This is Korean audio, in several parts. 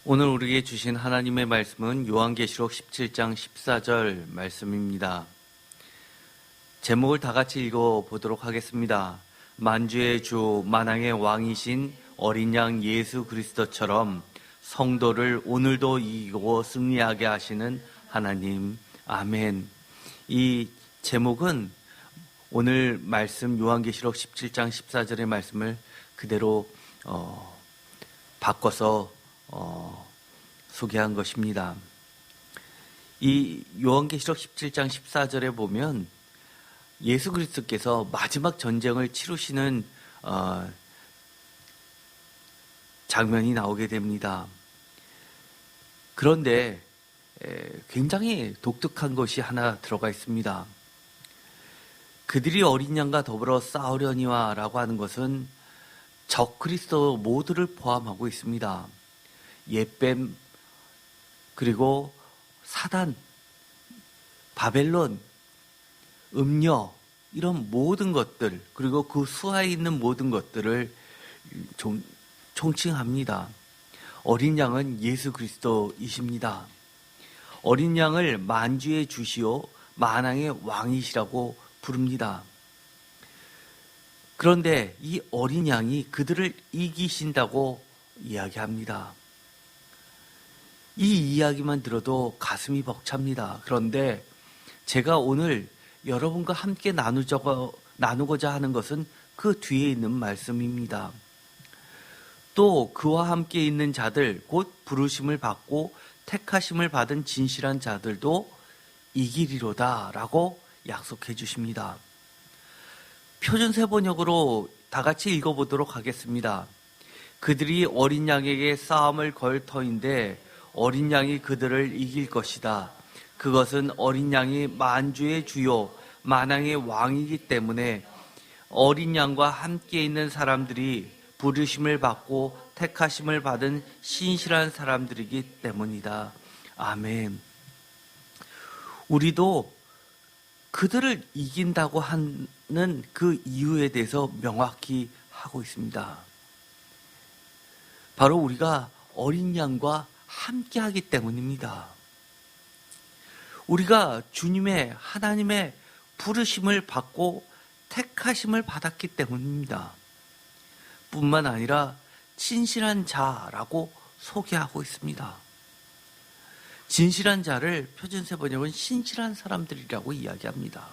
오늘 우리에게 주신 하나님의 말씀은 요한계시록 17장 14절 말씀입니다. 제목을 다 같이 읽어보도록 하겠습니다. 만주의 주 만왕의 왕이신 어린 양 예수 그리스도처럼 성도를 오늘도 이기고 승리하게 하시는 하나님. 아멘. 이 제목은 오늘 말씀 요한계시록 17장 14절의 말씀을 그대로 바꿔서 소개한 것입니다. 이 요한계시록 17장 14절에 보면 예수 그리스도께서 마지막 전쟁을 치르시는 장면이 나오게 됩니다. 그런데 굉장히 독특한 것이 하나 들어가 있습니다. 그들이 어린 양과 더불어 싸우려니와 라고 하는 것은 적 그리스도 모두를 포함하고 있습니다. 옛뱀, 그리고 사단, 바벨론, 음녀, 이런 모든 것들, 그리고 그 수하에 있는 모든 것들을 총칭합니다. 어린 양은 예수 그리스도이십니다. 어린 양을 만주의 주시오 만왕의 왕이시라고 부릅니다. 그런데 이 어린 양이 그들을 이기신다고 이야기합니다. 이 이야기만 들어도 가슴이 벅찹니다. 그런데 제가 오늘 여러분과 함께 나누고자 하는 것은 그 뒤에 있는 말씀입니다. 또 그와 함께 있는 자들, 곧 부르심을 받고 택하심을 받은 진실한 자들도 이기리로다 라고 약속해 주십니다. 표준세 번역으로 다 같이 읽어보도록 하겠습니다. 그들이 어린 양에게 싸움을 걸 터인데 어린 양이 그들을 이길 것이다. 그것은 어린 양이 만주의 주요 만왕의 왕이기 때문에 어린 양과 함께 있는 사람들이 부르심을 받고 택하심을 받은 신실한 사람들이기 때문이다. 아멘. 우리도 그들을 이긴다고 하는 그 이유에 대해서 명확히 하고 있습니다. 바로 우리가 어린 양과 함께 하기 때문입니다. 우리가 주님의 하나님의 부르심을 받고 택하심을 받았기 때문입니다. 뿐만 아니라 진실한 자라고 소개하고 있습니다. 진실한 자를 표준세 번역은 신실한 사람들이라고 이야기합니다.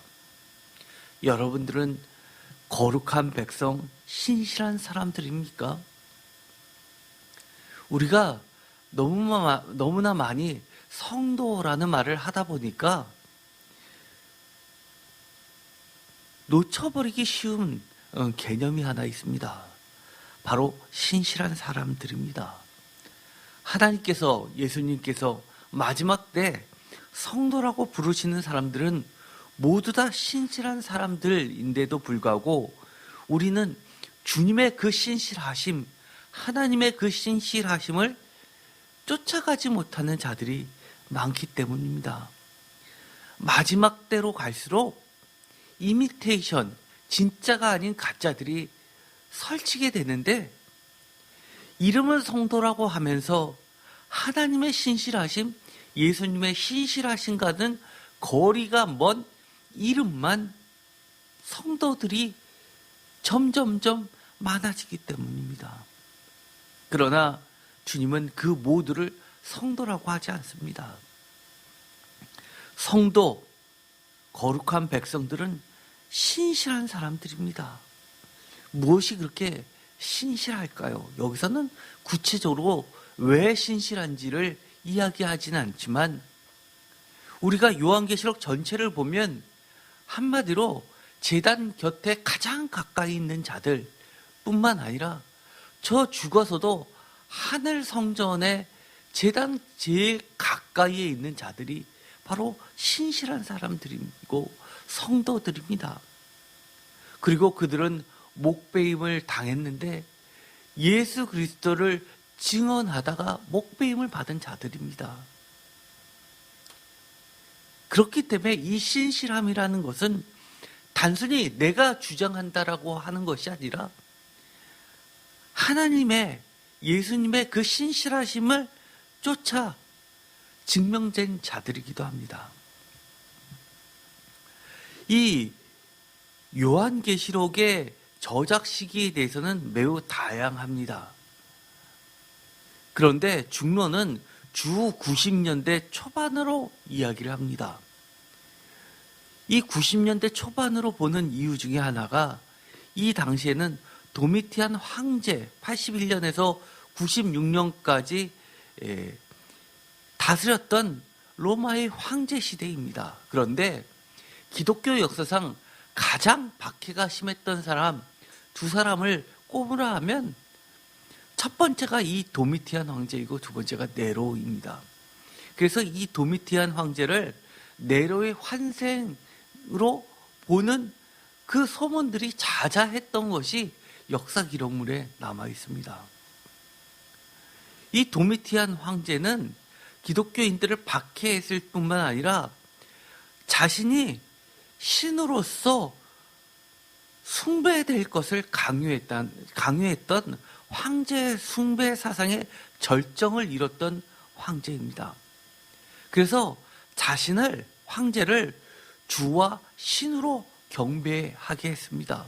여러분들은 거룩한 백성, 신실한 사람들입니까? 우리가 너무나 많이 성도라는 말을 하다 보니까 놓쳐버리기 쉬운 개념이 하나 있습니다. 바로 신실한 사람들입니다. 하나님께서, 예수님께서 마지막 때 성도라고 부르시는 사람들은 모두 다 신실한 사람들인데도 불구하고 우리는 주님의 그 신실하심, 하나님의 그 신실하심을 쫓아가지 못하는 자들이 많기 때문입니다. 마지막 때로 갈수록 이미테이션, 진짜가 아닌 가짜들이 설치게 되는데 이름은 성도라고 하면서 하나님의 신실하심, 예수님의 신실하심과는 거리가 먼 이름만 성도들이 점점점 많아지기 때문입니다. 그러나 주님은 그 모두를 성도라고 하지 않습니다. 성도, 거룩한 백성들은 신실한 사람들입니다. 무엇이 그렇게 신실할까요? 여기서는 구체적으로 왜 신실한지를 이야기하지는 않지만 우리가 요한계시록 전체를 보면 한마디로 제단 곁에 가장 가까이 있는 자들 뿐만 아니라 저 죽어서도 하늘 성전에 제단 제일 가까이에 있는 자들이 바로 신실한 사람들이고 성도들입니다. 그리고 그들은 목베임을 당했는데 예수 그리스도를 증언하다가 목베임을 받은 자들입니다. 그렇기 때문에 이 신실함이라는 것은 단순히 내가 주장한다라고 하는 것이 아니라 하나님의, 예수님의 그 신실하심을 쫓아 증명된 자들이기도 합니다. 이 요한계시록의 저작 시기에 대해서는 매우 다양합니다. 그런데 중론은 주 90년대 초반으로 이야기를 합니다. 이 90년대 초반으로 보는 이유 중에 하나가 이 당시에는 도미티안 황제 81년에서 96년까지 다스렸던 로마의 황제 시대입니다. 그런데 기독교 역사상 가장 박해가 심했던 사람 두 사람을 꼽으라 하면 첫 번째가 이 도미티안 황제이고 두 번째가 네로입니다. 그래서 이 도미티안 황제를 네로의 환생으로 보는 그 소문들이 자자했던 것이 역사 기록물에 남아 있습니다. 이 도미티안 황제는 기독교인들을 박해했을 뿐만 아니라 자신이 신으로서 숭배될 것을 강요했던 황제 숭배 사상의 절정을 이뤘던 황제입니다. 그래서 자신을 황제를 주와 신으로 경배하게 했습니다.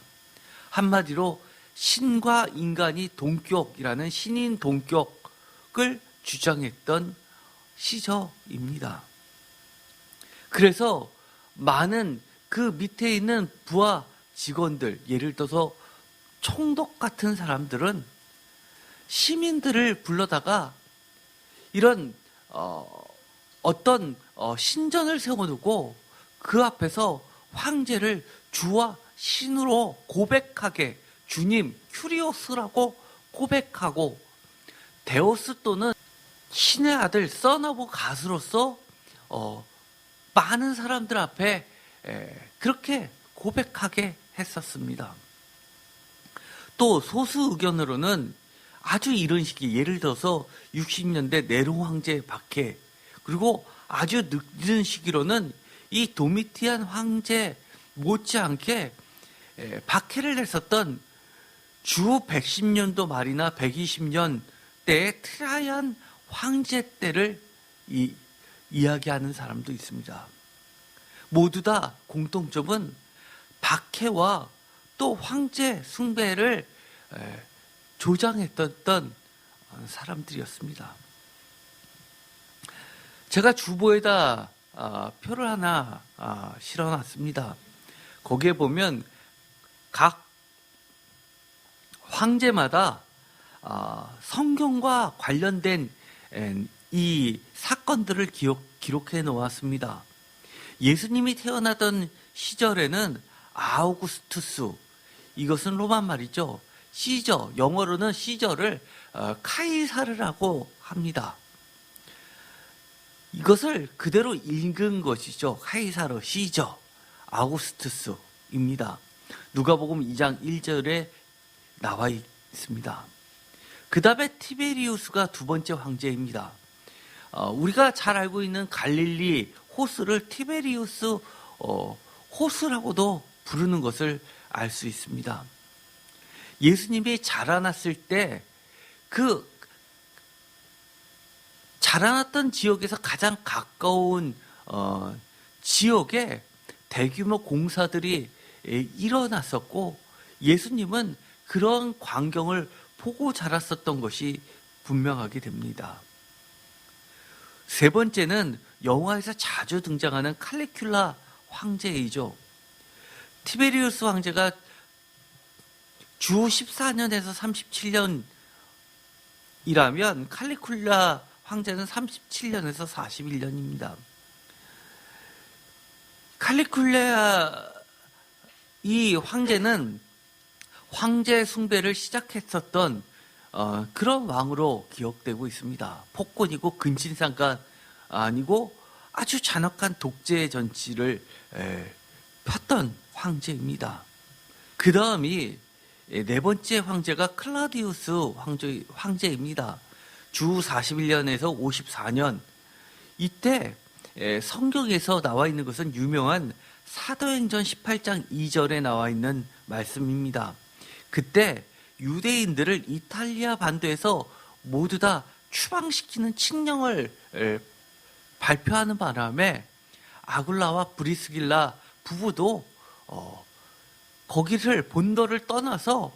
한마디로 신과 인간이 동격이라는 신인 동격을 주장했던 시저입니다. 그래서 많은 그 밑에 있는 부하 직원들, 예를 들어서 총독 같은 사람들은 시민들을 불러다가 이런 어떤 신전을 세워두고 그 앞에서 황제를 주와 신으로 고백하게, 주님 큐리오스라고 고백하고, 데오스 또는 신의 아들 선 오브 갓으로서 많은 사람들 앞에 그렇게 고백하게 했었습니다. 또 소수 의견으로는 아주 이런 시기, 예를 들어서 60년대 네로 황제 박해, 그리고 아주 늦은 시기로는 이 도미티안 황제 못지않게 박해를 했었던 주 110년도 말이나 120년 때의 트라이안 황제 때를 이야기하는 사람도 있습니다. 모두 다 공통점은 박해와 또 황제 숭배를 조장했던 사람들이었습니다. 제가 주보에다 표를 하나 실어놨습니다. 거기에 보면 각 황제마다 성경과 관련된 이 사건들을 기록해 놓았습니다. 예수님이 태어나던 시절에는 아우구스투스, 이것은 로마 말이죠. 시저, 영어로는 시저를 카이사르라고 합니다. 이것을 그대로 읽은 것이죠. 카이사르, 시저, 아우구스투스입니다. 누가복음 2장 1절에 나와 있습니다. 그 다음에 티베리우스가 두 번째 황제입니다. 우리가 잘 알고 있는 갈릴리 호수를 티베리우스 호수라고도 부르는 것을 알 수 있습니다. 예수님이 자라났을 때 그 자라났던 지역에서 가장 가까운 지역에 대규모 공사들이 일어났었고, 예수님은 그런 광경을 보고 자랐었던 것이 분명하게 됩니다. 세 번째는 영화에서 자주 등장하는 칼리큘라 황제이죠. 티베리우스 황제가 주 14년에서 37년이라면 칼리큘라 황제는 37년에서 41년입니다. 칼리큘라 이 황제는 황제 숭배를 시작했었던 그런 왕으로 기억되고 있습니다. 폭군이고 근친상간 아니고 아주 잔혹한 독재 정치를 폈던 황제입니다. 그 다음이 네 번째 황제가 클라우디우스 황제입니다. 주 41년에서 54년. 이때 성경에서 나와 있는 것은 유명한 사도행전 18장 2절에 나와 있는 말씀입니다. 그때 유대인들을 이탈리아 반도에서 모두 다 추방시키는 칙령을 발표하는 바람에 아굴라와 브리스길라 부부도 거기를 본도를 떠나서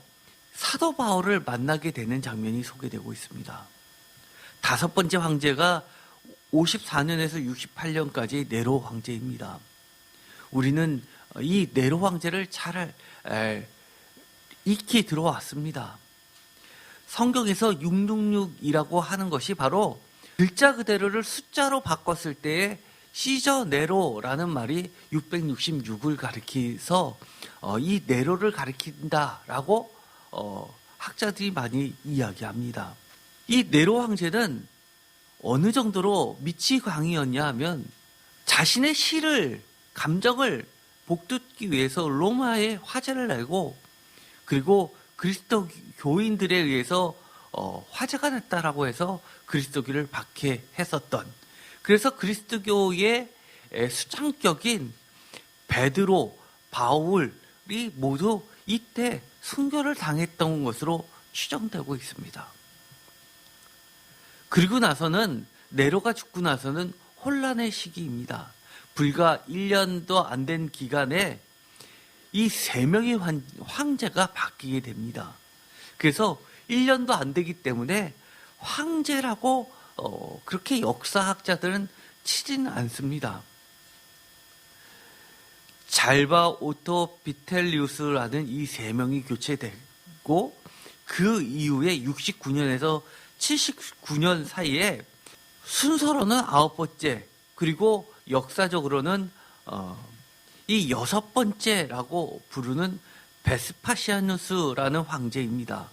사도 바울을 만나게 되는 장면이 소개되고 있습니다. 다섯 번째 황제가 54년에서 68년까지 네로 황제입니다. 우리는 이 네로 황제를 잘 익히 들어왔습니다. 성경에서 666이라고 하는 것이 바로 글자 그대로를 숫자로 바꿨을 때의 시저 네로라는 말이 666을 가리켜서 이 네로를 가리킨다라고 학자들이 많이 이야기합니다. 이 네로 황제는 어느 정도로 미치 광이였냐 하면 자신의 시를, 감정을 복돋기 위해서 로마에 화제를 내고, 그리고 그리스도 교인들에 의해서 화제가 됐다라고 해서 그리스도교를 박해했었던, 그래서 그리스도교의 수장격인 베드로, 바울이 모두 이때 순교를 당했던 것으로 추정되고 있습니다. 그리고 나서는 네로가 죽고 나서는 혼란의 시기입니다. 불과 1년도 안 된 기간에 이 3명의 황제가 바뀌게 됩니다. 그래서 1년도 안 되기 때문에 황제라고 그렇게 역사학자들은 치지는 않습니다. 잘바, 오토, 비텔리우스라는 이 3명이 교체되고, 그 이후에 69년에서 79년 사이에 순서로는 9번째, 그리고 역사적으로는 이 6번째라고 부르는 베스파시아누스라는 황제입니다.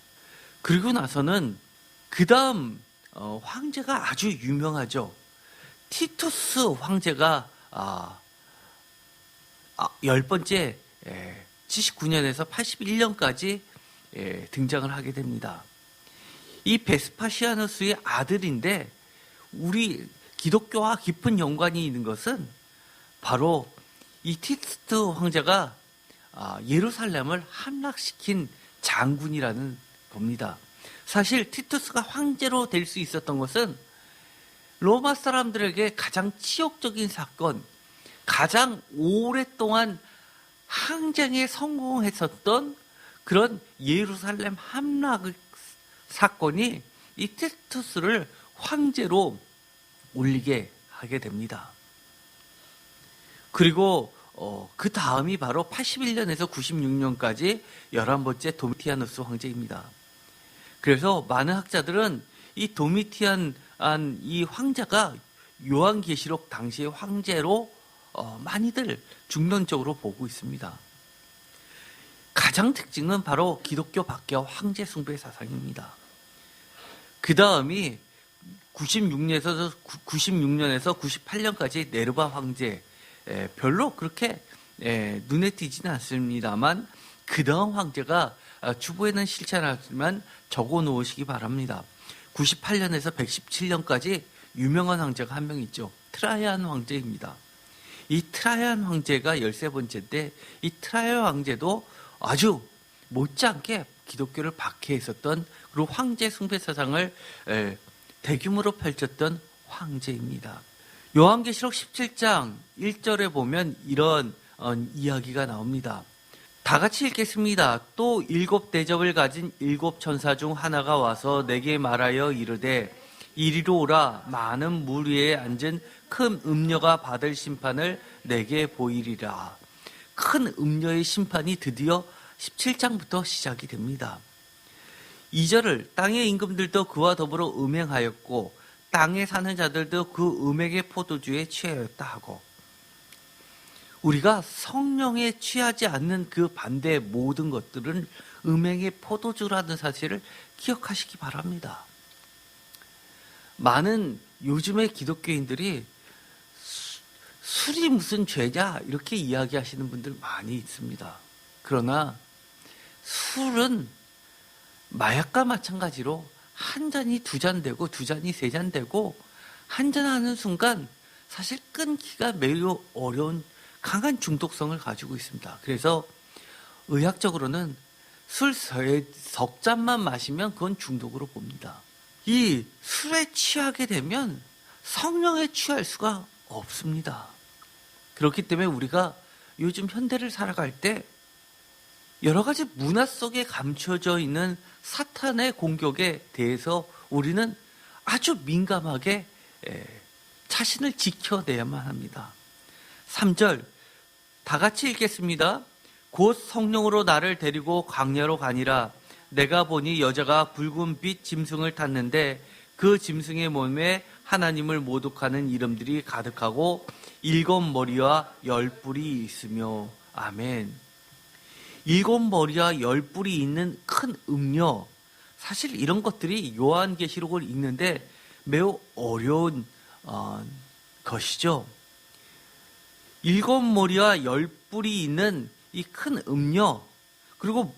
그리고 나서는 그 다음 황제가 아주 유명하죠. 티투스 황제가 10번째 79년에서 81년까지 등장을 하게 됩니다. 이 베스파시아누스의 아들인데, 우리 기독교와 깊은 연관이 있는 것은 바로 이 티투스 황제가 예루살렘을 함락시킨 장군이라는 겁니다. 사실 티투스가 황제로 될 수 있었던 것은 로마 사람들에게 가장 치욕적인 사건, 가장 오랫동안 항쟁에 성공했었던 그런 예루살렘 함락 사건이 이 티투스를 황제로 올리게 하게 됩니다. 그리고 그 다음이 바로 81년에서 96년까지 11번째 도미티아누스 황제입니다. 그래서 많은 학자들은 이 도미티안 이 황제가 요한계시록 당시의 황제로 많이들 중론적으로 보고 있습니다. 가장 특징은 바로 기독교 박해와 황제 숭배 사상입니다. 그 다음이 96년에서 98년까지 네르바 황제, 별로 그렇게 눈에 띄지는 않습니다만, 그 다음 황제가 주보에는 실체 않았지만 적어 놓으시기 바랍니다. 98년에서 117년까지 유명한 황제가 한 명 있죠. 트라이안 황제입니다. 이 트라이안 황제가 13번째인데, 이 트라이안 황제도 아주 못지않게 기독교를 박해했었던, 그리고 황제 숭배 사상을 대규모로 펼쳤던 황제입니다. 요한계시록 17장 1절에 보면 이런 이야기가 나옵니다. 다 같이 읽겠습니다. 또 7 대접을 가진 7 천사 중 하나가 와서 내게 말하여 이르되, 이리로 오라. 많은 물 위에 앉은 큰 음녀가 받을 심판을 내게 보이리라. 큰 음녀의 심판이 드디어 17장부터 시작이 됩니다. 2절을 땅의 임금들도 그와 더불어 음행하였고 땅에 사는 자들도 그 음행의 포도주에 취하였다 하고, 우리가 성령에 취하지 않는 그 반대의 모든 것들은 음행의 포도주라는 사실을 기억하시기 바랍니다. 많은 요즘의 기독교인들이 술이 무슨 죄냐 이렇게 이야기하시는 분들 많이 있습니다. 그러나 술은 마약과 마찬가지로 한 잔이 2잔 되고 2잔이 3잔 되고, 한 잔 하는 순간 사실 끊기가 매우 어려운 강한 중독성을 가지고 있습니다. 그래서 의학적으로는 술 석 잔만 마시면 그건 중독으로 봅니다. 이 술에 취하게 되면 성령에 취할 수가 없습니다. 그렇기 때문에 우리가 요즘 현대를 살아갈 때 여러 가지 문화 속에 감춰져 있는 사탄의 공격에 대해서 우리는 아주 민감하게 자신을 지켜내야만 합니다. 3절 다 같이 읽겠습니다. 곧 성령으로 나를 데리고 광야로 가니라. 내가 보니 여자가 붉은 빛 짐승을 탔는데 그 짐승의 몸에 하나님을 모독하는 이름들이 가득하고 7머리와 10뿔이 있으며. 아멘. 7머리와 10뿔이 있는 큰 음녀. 사실 이런 것들이 요한계시록을 읽는데 매우 어려운 것이죠. 7머리와 10뿔이 있는 이 큰 음녀, 그리고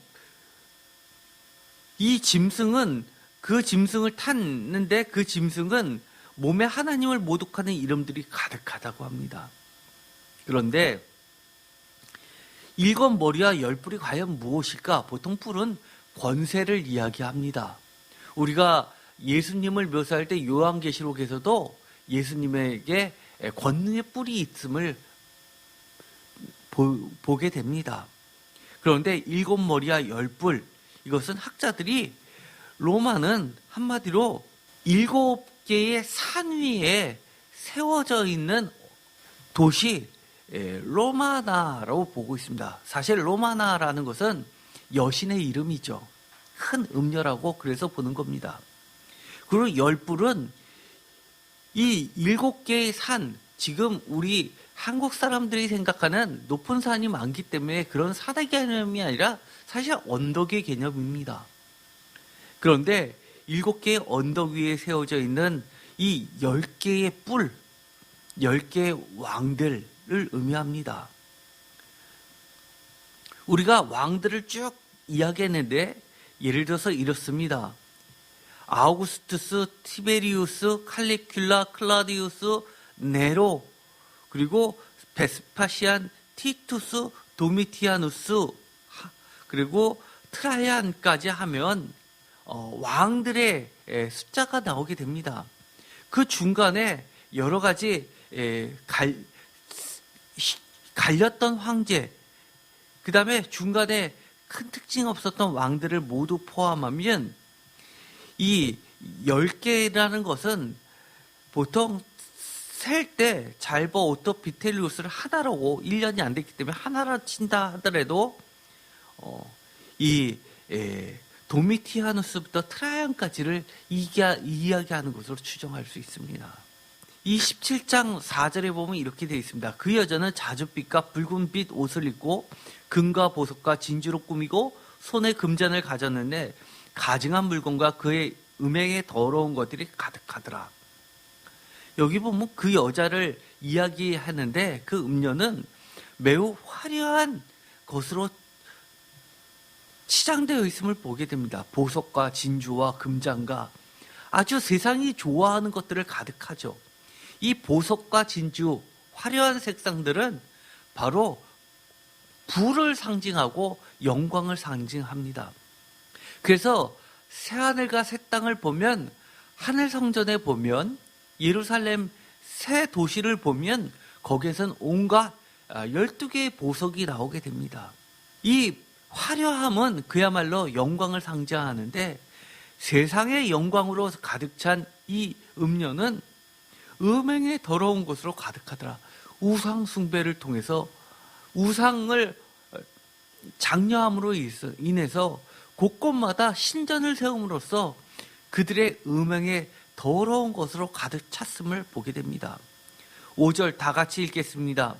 이 짐승은 그 짐승을 탔는데 그 짐승은 몸에 하나님을 모독하는 이름들이 가득하다고 합니다. 그런데 7머리와 10뿔이 과연 무엇일까? 보통 뿔은 권세를 이야기합니다. 우리가 예수님을 묘사할 때 요한계시록에서도 예수님에게 권능의 뿔이 있음을 보게 됩니다. 그런데 7머리와 10뿔, 이것은 학자들이 로마는 한마디로 7개의 산 위에 세워져 있는 도시 로마나라고 보고 있습니다. 사실 로마나라는 것은 여신의 이름이죠. 큰 음녀라고 그래서 보는 겁니다. 그리고 10뿔은 이 7개의 산, 지금 우리 한국 사람들이 생각하는 높은 산이 많기 때문에 그런 산의 개념이 아니라 사실 언덕의 개념입니다. 그런데 7개의 언덕 위에 세워져 있는 이 10개의 뿔, 10개의 왕들을 의미합니다. 우리가 왕들을 쭉 이야기했는데 예를 들어서 이렇습니다. 아우구스투스, 티베리우스, 칼리큘라, 클라디우스, 네로, 그리고 베스파시안, 티투스, 도미티아누스, 그리고 트라이안까지 하면 왕들의 숫자가 나오게 됩니다. 그 중간에 여러 가지 갈렸던 황제, 그 다음에 중간에 큰 특징 없었던 왕들을 모두 포함하면 이 10개라는 것은 보통 셀 때 잘버 오토 비텔리우스를 하나로 1년이 안 됐기 때문에 하나로 친다 하더라도 이 도미티아누스부터 트라이안까지를 이야기하는 것으로 추정할 수 있습니다. 이 17장 4절에 보면 이렇게 되어 있습니다. 그 여자는 자줏빛과 붉은빛 옷을 입고 금과 보석과 진주로 꾸미고 손에 금잔을 가졌는데 가증한 물건과 그의 음행에 더러운 것들이 가득하더라. 여기 보면 그 여자를 이야기하는데 그 음녀는 매우 화려한 것으로 치장되어 있음을 보게 됩니다. 보석과 진주와 금장과 아주 세상이 좋아하는 것들을 가득하죠. 이 보석과 진주, 화려한 색상들은 바로 부를 상징하고 영광을 상징합니다. 그래서 새하늘과 새 땅을 보면, 하늘 성전에 보면, 예루살렘 새 도시를 보면 거기에선 온갖 12개의 보석이 나오게 됩니다. 이 화려함은 그야말로 영광을 상징하는데 세상의 영광으로 가득 찬 이 음녀는 음행의 더러운 것으로 가득하더라. 우상 숭배를 통해서 우상을 장려함으로 인해서 곳곳마다 신전을 세움으로써 그들의 음행의 더러운 것으로 가득 찼음을 보게 됩니다. 5절 다 같이 읽겠습니다.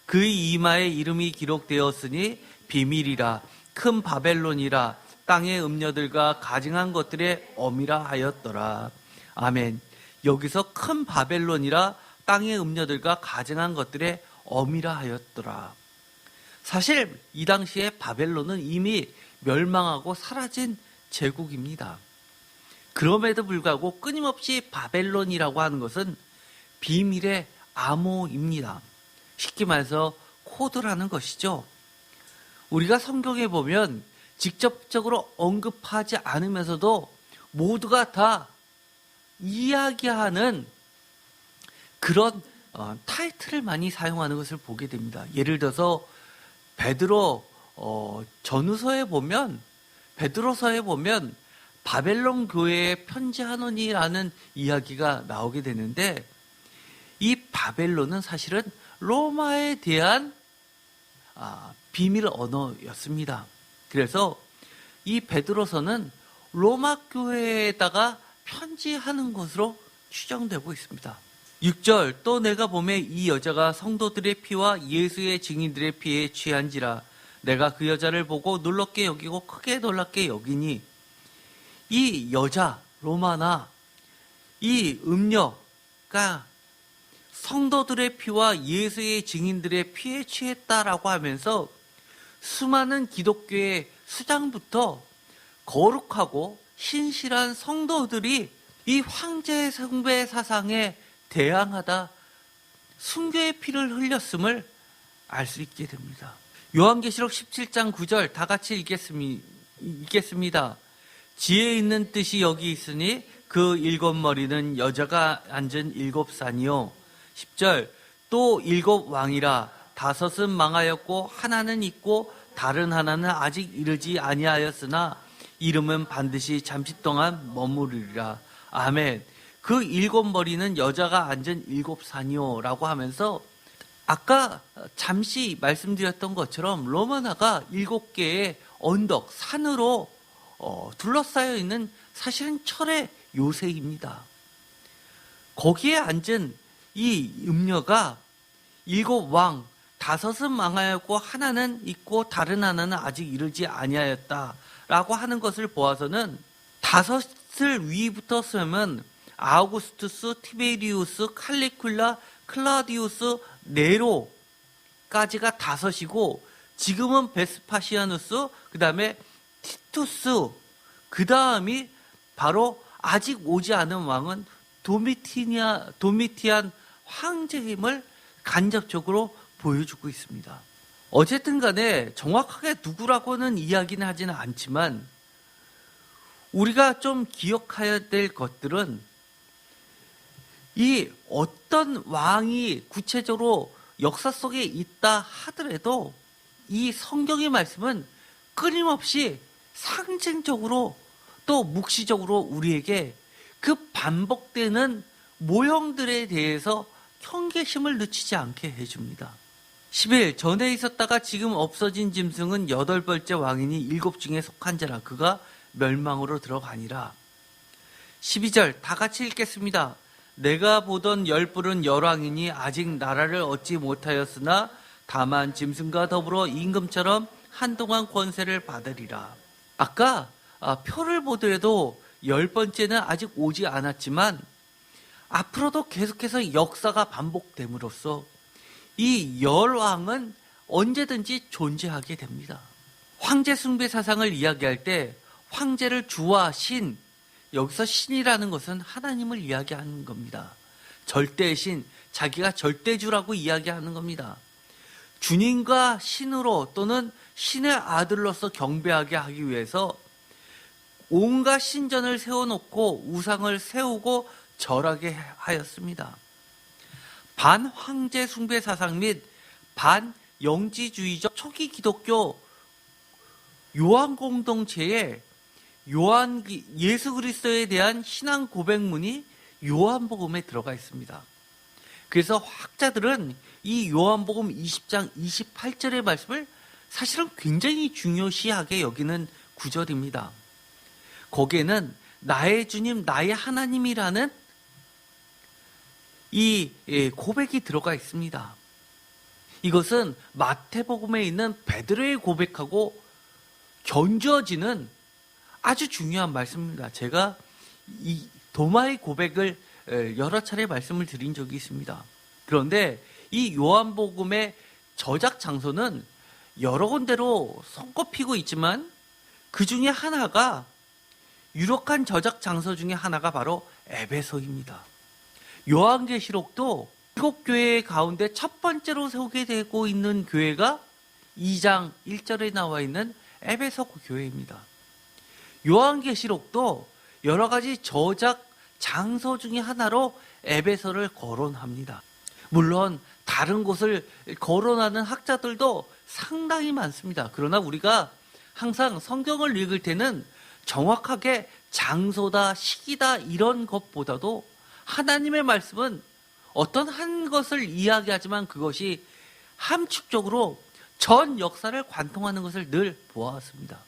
그의 이마에 이름이 기록되었으니 비밀이라, 큰 바벨론이라, 땅의 음녀들과 가증한 것들의 어미라 하였더라. 아멘. 여기서 큰 바벨론이라, 땅의 음녀들과 가증한 것들의 어미라 하였더라. 사실 이 당시에 바벨론은 이미 멸망하고 사라진 제국입니다. 그럼에도 불구하고 끊임없이 바벨론이라고 하는 것은 비밀의 암호입니다. 쉽게 말해서 코드라는 것이죠. 우리가 성경에 보면 직접적으로 언급하지 않으면서도 모두가 다 이야기하는 그런 타이틀을 많이 사용하는 것을 보게 됩니다. 예를 들어서 베드로 전후서에 보면, 베드로서에 보면 바벨론 교회에 편지하노니라는 이야기가 나오게 되는데, 이 바벨론은 사실은 로마에 대한 비밀 언어였습니다. 그래서 이 베드로서는 로마 교회에다가 편지하는 것으로 추정되고 있습니다. 6절, 또 내가 보매 이 여자가 성도들의 피와 예수의 증인들의 피에 취한지라. 내가 그 여자를 보고 놀랍게 여기고 크게 놀랍게 여기니, 이 여자 로마나 이 음녀가 성도들의 피와 예수의 증인들의 피에 취했다라고 하면서 수많은 기독교의 수장부터 거룩하고 신실한 성도들이 이 황제 숭배 사상에 대항하다 순교의 피를 흘렸음을 알 수 있게 됩니다. 요한계시록 17장 9절 다 같이 읽겠습니다. 지혜 있는 뜻이 여기 있으니 그 일곱 머리는 여자가 앉은 일곱 산이요. 10절, 또 일곱 왕이라. 다섯은 망하였고 하나는 있고 다른 하나는 아직 이르지 아니하였으나 이름은 반드시 잠시 동안 머무르리라. 아멘. 그 일곱 머리는 여자가 앉은 일곱 산이요 라고 하면서, 아까 잠시 말씀드렸던 것처럼 로마나가 일곱 개의 언덕, 산으로 둘러싸여 있는 사실은 철의 요새입니다. 거기에 앉은 이 음녀가 일곱 왕, 다섯은 망하였고 하나는 있고 다른 하나는 아직 이르지 아니하였다라고 하는 것을 보아서는, 다섯을 위부터 쓰면 아우구스투스, 티베리우스, 칼리큘라, 클라우디우스, 네로까지가 다섯이고, 지금은 베스파시아누스, 그 다음에 티투스, 그 다음이 바로 아직 오지 않은 왕은 도미티안 황제임을 간접적으로 보여주고 있습니다. 어쨌든 간에 정확하게 누구라고는 이야기는 하지는 않지만, 우리가 좀 기억해야 될 것들은, 이 어떤 왕이 구체적으로 역사 속에 있다 하더라도 이 성경의 말씀은 끊임없이 상징적으로 또 묵시적으로 우리에게 그 반복되는 모형들에 대해서 경계심을 늦추지 않게 해줍니다. 11. 전에 있었다가 지금 없어진 짐승은 8번째 왕이니 7 중에 속한 자라. 그가 멸망으로 들어가니라. 12절 다 같이 읽겠습니다. 내가 보던 열불은 열왕이니 아직 나라를 얻지 못하였으나 다만 짐승과 더불어 임금처럼 한동안 권세를 받으리라. 아까 표를 보더라도 10번째는 아직 오지 않았지만 앞으로도 계속해서 역사가 반복됨으로써 이 열왕은 언제든지 존재하게 됩니다. 황제 숭배 사상을 이야기할 때 황제를 주와 신, 여기서 신이라는 것은 하나님을 이야기하는 겁니다. 절대신, 자기가 절대주라고 이야기하는 겁니다. 주님과 신으로 또는 신의 아들로서 경배하게 하기 위해서 온갖 신전을 세워놓고 우상을 세우고 절하게 하였습니다. 반황제 숭배 사상 및 반영지주의적 초기 기독교 요한 공동체에 예수 그리스도에 대한 신앙 고백문이 요한복음에 들어가 있습니다. 그래서 학자들은 이 요한복음 20장 28절의 말씀을 사실은 굉장히 중요시하게 여기는 구절입니다. 거기에는 나의 주님, 나의 하나님이라는 이 고백이 들어가 있습니다. 이것은 마태복음에 있는 베드로의 고백하고 견주어지는 아주 중요한 말씀입니다. 제가 이 도마의 고백을 여러 차례 말씀을 드린 적이 있습니다. 그런데 이 요한복음의 저작 장소는 여러 군데로 손꼽히고 있지만 그 중에 하나가, 유력한 저작 장소 중에 하나가 바로 에베소입니다. 요한계시록도 7교회 가운데 첫 번째로 소개되고 있는 교회가 2장 1절에 나와 있는 에베소 교회입니다. 요한계시록도 여러 가지 저작 장소 중에 하나로 에베소를 거론합니다. 물론 다른 곳을 거론하는 학자들도 상당히 많습니다. 그러나 우리가 항상 성경을 읽을 때는 정확하게 장소다, 시기다 이런 것보다도 하나님의 말씀은 어떤 한 것을 이야기하지만 그것이 함축적으로 전 역사를 관통하는 것을 늘 보아왔습니다.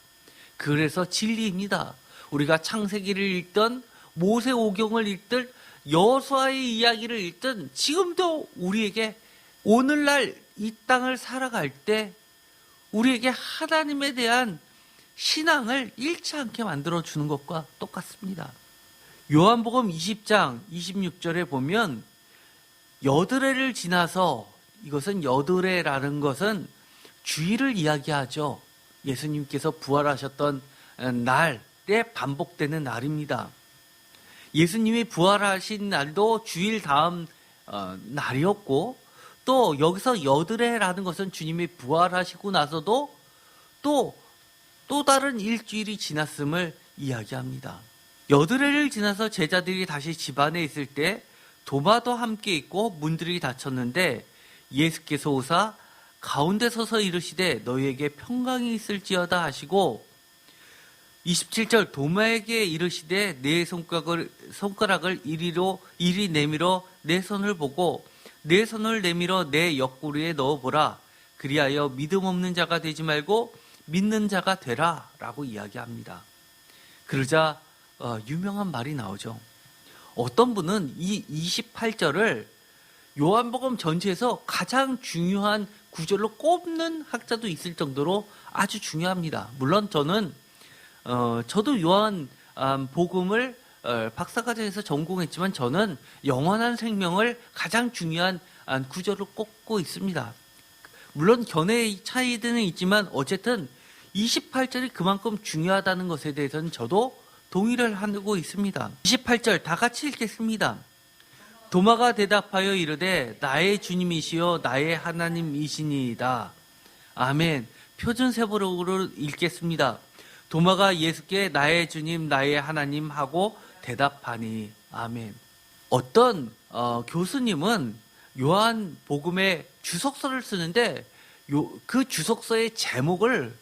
그래서 진리입니다. 우리가 창세기를 읽던 모세오경을 읽든 여호수아의 이야기를 읽든 지금도 우리에게 오늘날 이 땅을 살아갈 때 우리에게 하나님에 대한 신앙을 잃지 않게 만들어주는 것과 똑같습니다. 요한복음 20장 26절에 보면 여드레를 지나서, 이것은 여드레라는 것은 주일을 이야기하죠. 예수님께서 부활하셨던 날에 반복되는 날입니다. 예수님이 부활하신 날도 주일 다음 날이었고, 또 여기서 여드레라는 것은 주님이 부활하시고 나서도 또 다른 일주일이 지났음을 이야기합니다. 여드레를 지나서 제자들이 다시 집 안에 있을 때 도마도 함께 있고 문들이 닫혔는데 예수께서 오사 가운데 서서 이르시되 너희에게 평강이 있을지어다 하시고, 27절 도마에게 이르시되 내 손가락을 이리 내밀어 내 손을 보고 내 손을 내밀어 내 옆구리에 넣어보라. 그리하여 믿음 없는 자가 되지 말고 믿는 자가 되라 라고 이야기합니다. 그러자 유명한 말이 나오죠. 어떤 분은 이 28절을 요한복음 전체에서 가장 중요한 구절로 꼽는 학자도 있을 정도로 아주 중요합니다. 물론 저도 요한 복음을 박사과정에서 전공했지만 저는 영원한 생명을 가장 중요한 구절로 꼽고 있습니다. 물론 견해의 차이는 있지만 어쨌든 28절이 그만큼 중요하다는 것에 대해서는 저도 동의를 하고 있습니다. 28절 다 같이 읽겠습니다. 도마가 대답하여 이르되 나의 주님이시여 나의 하나님이시니이다. 아멘. 표준 세번역으로 읽겠습니다. 도마가 예수께 나의 주님 나의 하나님 하고 대답하니. 아멘. 어떤 교수님은 요한 복음의 주석서를 쓰는데 그 주석서의 제목을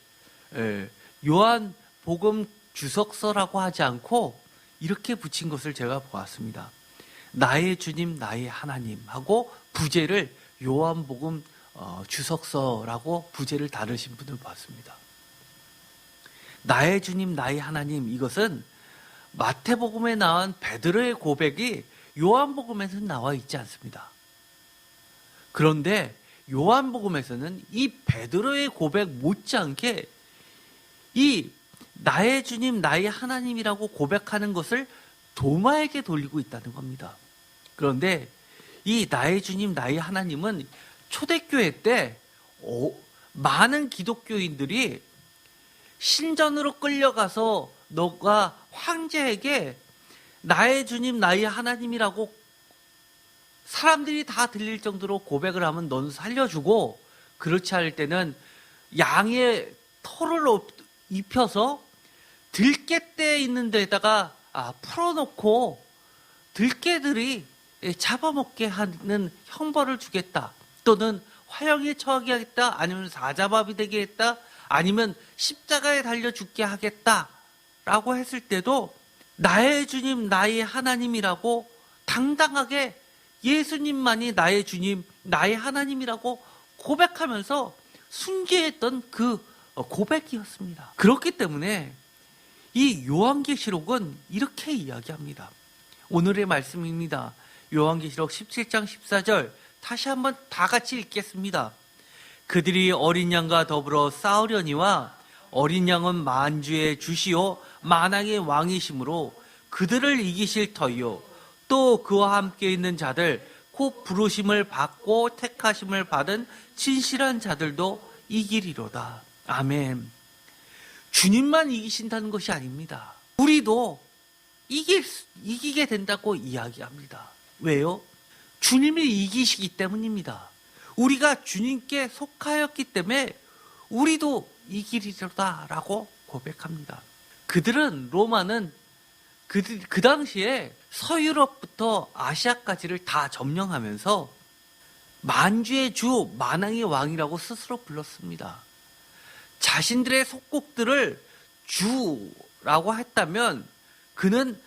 요한 복음 주석서라고 하지 않고 이렇게 붙인 것을 제가 보았습니다. 나의 주님 나의 하나님 하고 부제를 요한복음 주석서라고 부제를 다루신 분을 봤습니다. 나의 주님 나의 하나님, 이것은 마태복음에 나온 베드로의 고백이 요한복음에서는 나와 있지 않습니다. 그런데 요한복음에서는 이 베드로의 고백 못지않게 이 나의 주님 나의 하나님이라고 고백하는 것을 도마에게 돌리고 있다는 겁니다. 그런데 이 나의 주님 나의 하나님은 초대교회 때 많은 기독교인들이 신전으로 끌려가서 너가 황제에게 나의 주님 나의 하나님이라고 사람들이 다 들릴 정도로 고백을 하면 넌 살려주고, 그렇지 않을 때는 양의 털을 입혀서 들깨떼 있는 데다가 풀어놓고 들깨들이 잡아먹게 하는 형벌을 주겠다, 또는 화형에 처하게 하겠다, 아니면 사자밥이 되게 했다, 아니면 십자가에 달려 죽게 하겠다라고 했을 때도 나의 주님 나의 하나님이라고 당당하게 예수님만이 나의 주님 나의 하나님이라고 고백하면서 순교했던 그 고백이었습니다. 그렇기 때문에 이 요한계시록은 이렇게 이야기합니다. 오늘의 말씀입니다. 요한계시록 17장 14절 다시 한번 다 같이 읽겠습니다. 그들이 어린 양과 더불어 싸우려니와 어린 양은 만주의 주시요 만왕의 왕이시므로 그들을 이기실 터이요 또 그와 함께 있는 자들 곧 부르심을 받고 택하심을 받은 진실한 자들도 이기리로다. 아멘. 주님만 이기신다는 것이 아닙니다. 우리도 이기게 된다고 이야기합니다. 왜요? 주님이 이기시기 때문입니다. 우리가 주님께 속하였기 때문에 우리도 이기리로다라고 고백합니다. 로마는 그 당시에 서유럽부터 아시아까지를 다 점령하면서 만주의 주, 만왕의 왕이라고 스스로 불렀습니다. 자신들의 속국들을 주라고 했다면 그는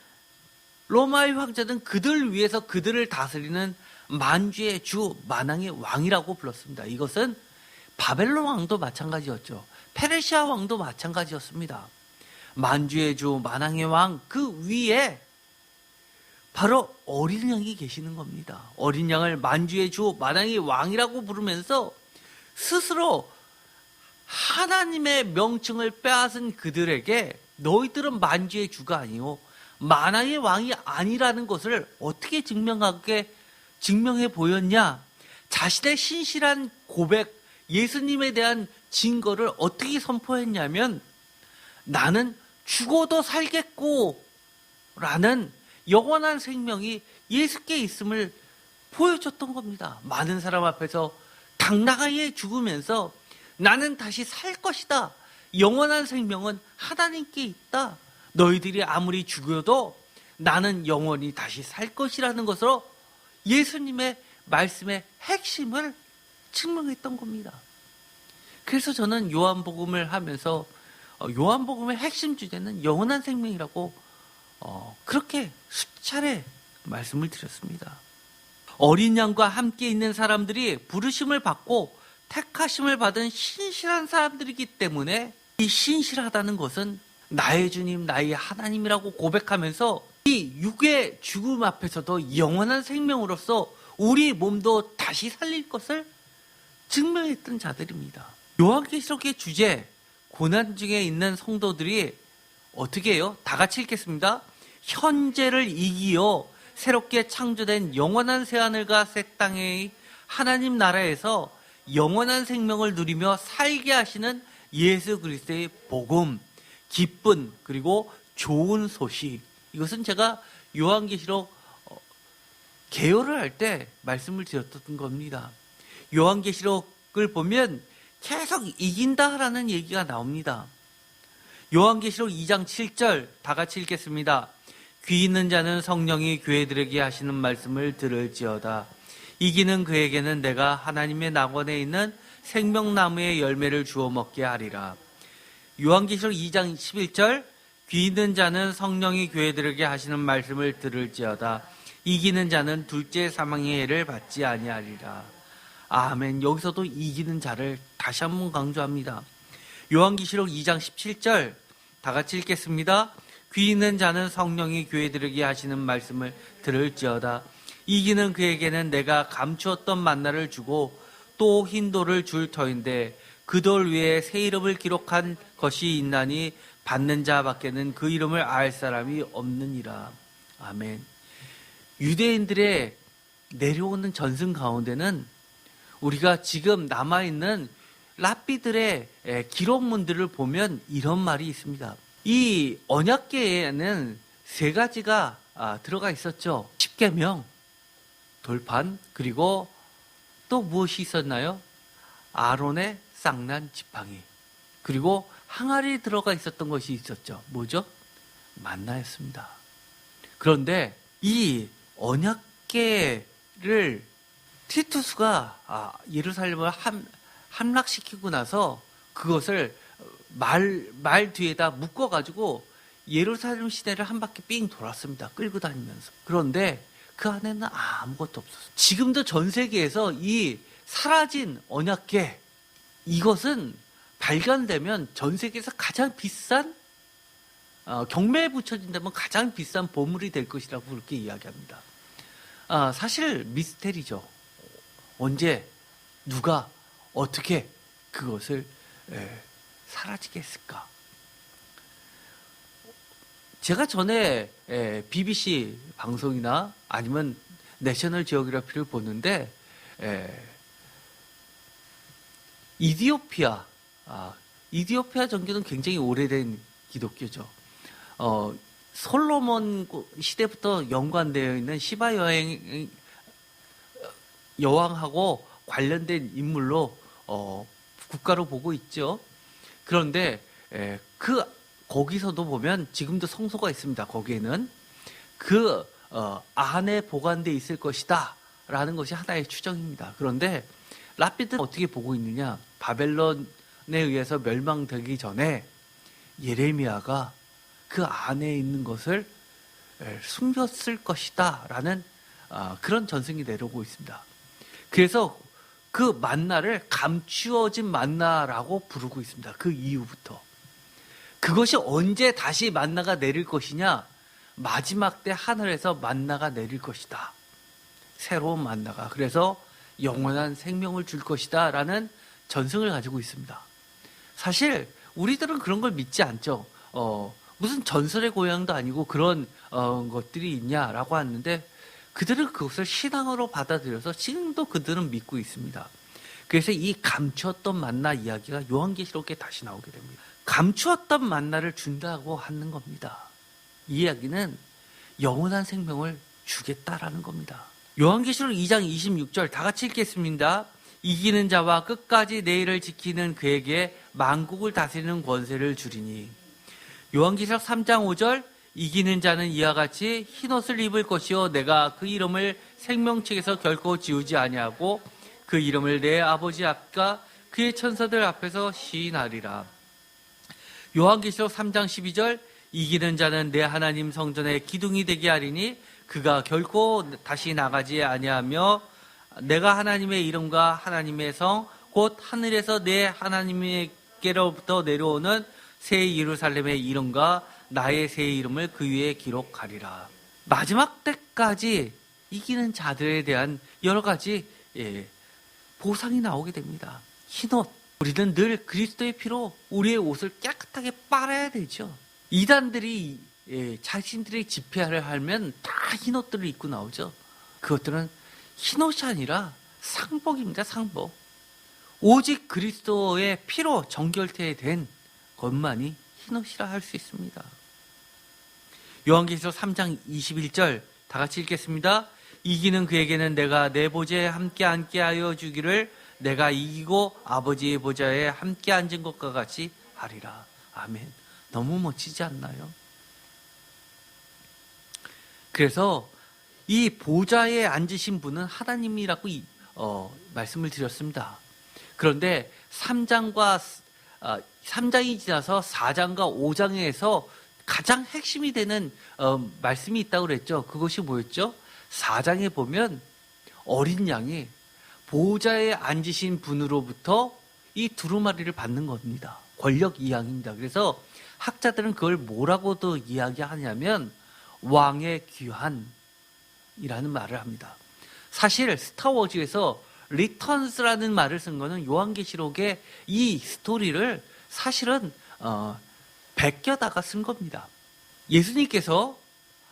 로마의 황제는 그들 위해서 그들을 다스리는 만주의 주, 만왕의 왕이라고 불렀습니다. 이것은 바벨론 왕도 마찬가지였죠. 페르시아 왕도 마찬가지였습니다. 만주의 주, 만왕의 왕, 그 위에 바로 어린 양이 계시는 겁니다. 어린 양을 만주의 주, 만왕의 왕이라고 부르면서 스스로 하나님의 명칭을 빼앗은 그들에게 너희들은 만주의 주가 아니요 만왕의 왕이 아니라는 것을 어떻게 증명해 보였냐? 자신의 신실한 고백, 예수님에 대한 증거를 어떻게 선포했냐면 나는 죽어도 살겠고 라는 영원한 생명이 예수께 있음을 보여줬던 겁니다. 많은 사람 앞에서 당당하게 죽으면서 나는 다시 살 것이다. 영원한 생명은 하나님께 있다. 너희들이 아무리 죽어도 나는 영원히 다시 살 것이라는 것으로 예수님의 말씀의 핵심을 증명했던 겁니다. 그래서 저는 요한복음을 하면서 요한복음의 핵심 주제는 영원한 생명이라고 그렇게 수차례 말씀을 드렸습니다. 어린 양과 함께 있는 사람들이 부르심을 받고 택하심을 받은 신실한 사람들이기 때문에 이 신실하다는 것은 나의 주님, 나의 하나님이라고 고백하면서 이 육의 죽음 앞에서도 영원한 생명으로서 우리 몸도 다시 살릴 것을 증명했던 자들입니다. 요한계시록의 주제, 고난 중에 있는 성도들이 어떻게 해요? 다 같이 읽겠습니다. 현재를 이기어 새롭게 창조된 영원한 새하늘과 새 땅의 하나님 나라에서 영원한 생명을 누리며 살게 하시는 예수 그리스도의 복음, 기쁜 그리고 좋은 소식. 이것은 제가 요한계시록 개요를 할 때 말씀을 드렸던 겁니다. 요한계시록을 보면 계속 이긴다라는 얘기가 나옵니다. 요한계시록 2장 7절 다 같이 읽겠습니다. 귀 있는 자는 성령이 교회들에게 하시는 말씀을 들을지어다. 이기는 그에게는 내가 하나님의 낙원에 있는 생명나무의 열매를 주어 먹게 하리라. 요한계시록 2장 11절 귀 있는 자는 성령이 교회들에게 하시는 말씀을 들을지어다. 이기는 자는 둘째 사망의 해를 받지 아니하리라. 아멘. 여기서도 이기는 자를 다시 한번 강조합니다. 요한계시록 2장 17절 다 같이 읽겠습니다. 귀 있는 자는 성령이 교회들에게 하시는 말씀을 들을지어다. 이기는 그에게는 내가 감추었던 만나를 주고 또 흰 돌을 줄 터인데 그 돌 위에 새 이름을 기록한 것이 있나니 받는 자밖에는 그 이름을 알 사람이 없느니라. 아멘. 유대인들의 내려오는 전승 가운데는 우리가 지금 남아있는 랍비들의 기록문들을 보면 이런 말이 있습니다. 이 언약궤에는 세 가지가 들어가 있었죠. 십계명, 돌판, 그리고 또 무엇이 있었나요? 아론의 쌍난 지팡이, 그리고 항아리에 들어가 있었던 것이 있었죠. 뭐죠? 만나였습니다. 그런데 이 언약궤를 티투스가 예루살렘을 함락시키고 나서 그것을 말 뒤에다 묶어가지고 예루살렘 시내를 한 바퀴 삥 돌았습니다. 끌고 다니면서. 그런데 그 안에는 아무것도 없었어요. 지금도 전 세계에서 이 사라진 언약궤, 이것은 발견되면 전 세계에서 가장 비싼, 경매에 붙여진다면 가장 비싼 보물이 될 것이라고 그렇게 이야기합니다. 사실 미스테리죠. 언제, 누가, 어떻게 그것을 사라지게 했을까? 제가 전에 BBC 방송이나 아니면 내셔널 지오그래피를 보는데 이디오피아 정교는 굉장히 오래된 기독교죠. 솔로몬 시대부터 연관되어 있는 시바 여왕하고 관련된 인물로 국가로 보고 있죠. 그런데 거기서도 보면 지금도 성소가 있습니다. 거기에는 그 안에 보관돼 있을 것이다 라는 것이 하나의 추정입니다. 그런데 라피드는 어떻게 보고 있느냐? 바벨론에 의해서 멸망되기 전에 예레미야가 그 안에 있는 것을 숨겼을 것이다 라는 그런 전승이 내려오고 있습니다. 그래서 그 만나를 감추어진 만나라고 부르고 있습니다. 그 이후부터. 그것이 언제 다시 만나가 내릴 것이냐? 마지막 때 하늘에서 만나가 내릴 것이다. 새로운 만나가. 그래서 영원한 생명을 줄 것이다 라는 전승을 가지고 있습니다. 사실 우리들은 그런 걸 믿지 않죠. 무슨 전설의 고향도 아니고 그런 것들이 있냐라고 하는데 그들은 그것을 신앙으로 받아들여서 지금도 그들은 믿고 있습니다. 그래서 이 감추었던 만나 이야기가 요한계시록에 다시 나오게 됩니다. 감추었던 만나를 준다고 하는 겁니다. 이 이야기는 영원한 생명을 주겠다라는 겁니다. 요한계시록 2장 26절 다 같이 읽겠습니다. 이기는 자와 끝까지 내일을 지키는 그에게 만국을 다스리는 권세를 주리니. 요한계시록 3장 5절 이기는 자는 이와 같이 흰옷을 입을 것이요 내가 그 이름을 생명책에서 결코 지우지 아니하고 그 이름을 내 아버지 앞과 그의 천사들 앞에서 시인하리라. 요한계시록 3장 12절 이기는 자는 내 하나님 성전의 기둥이 되게 하리니 그가 결코 다시 나가지 아니하며 내가 하나님의 이름과 하나님의 성 곧 하늘에서 내 하나님께로부터 내려오는 새 예루살렘의 이름과 나의 새 이름을 그 위에 기록하리라. 마지막 때까지 이기는 자들에 대한 여러 가지 보상이 나오게 됩니다. 흰옷. 우리는 늘 그리스도의 피로 우리의 옷을 깨끗하게 빨아야 되죠. 이단들이 자신들이 집회를 하면 다 흰옷들을 입고 나오죠. 그것들은 흰옷이 아니라 상복입니다. 상복. 오직 그리스도의 피로 정결된 것만이 흰옷이라 할 수 있습니다. 요한계시록 3장 21절 다 같이 읽겠습니다. 이기는 그에게는 내가 내 보좌에 함께 앉게 하여 주기를 내가 이기고 아버지의 보좌에 함께 앉은 것과 같이 하리라. 아멘. 너무 멋지지 않나요? 그래서 이 보좌에 앉으신 분은 하나님이라고 말씀을 드렸습니다. 그런데 3장이 지나서 4장과 5장에서 가장 핵심이 되는 말씀이 있다고 그랬죠. 그것이 뭐였죠? 4장에 보면 어린 양이 보좌에 앉으신 분으로부터 이 두루마리를 받는 겁니다. 권력 이양입니다. 그래서 학자들은 그걸 뭐라고도 이야기하냐면 왕의 귀환이라는 말을 합니다. 사실 스타워즈에서 리턴스라는 말을 쓴 거는 요한계시록의 이 스토리를 사실은 베껴다가 쓴 겁니다. 예수님께서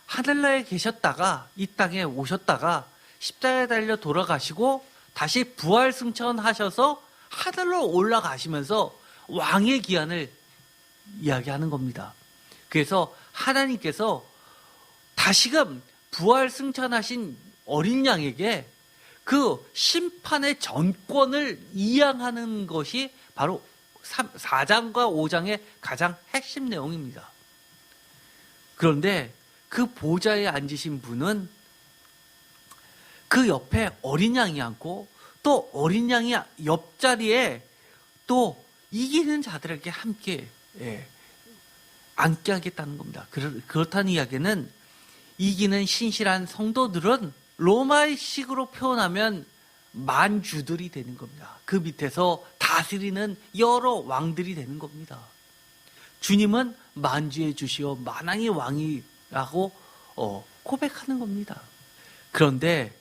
하늘나라에 계셨다가 이 땅에 오셨다가 십자가에 달려 돌아가시고 다시 부활 승천하셔서 하늘로 올라가시면서 왕의 기한을 이야기하는 겁니다. 그래서 하나님께서 다시금 부활 승천하신 어린 양에게 그 심판의 전권을 이양하는 것이 바로 4장과 5장의 가장 핵심 내용입니다. 그런데 그 보좌에 앉으신 분은 그 옆에 어린 양이 앉고 또 어린 양이 옆자리에 또 이기는 자들에게 함께 앉게 하겠다는 겁니다. 그렇다는 이야기는 이기는 신실한 성도들은 로마식으로 표현하면 만주들이 되는 겁니다. 그 밑에서 다스리는 여러 왕들이 되는 겁니다. 주님은 만주의 주시오 만왕의 왕이라고 고백하는 겁니다. 그런데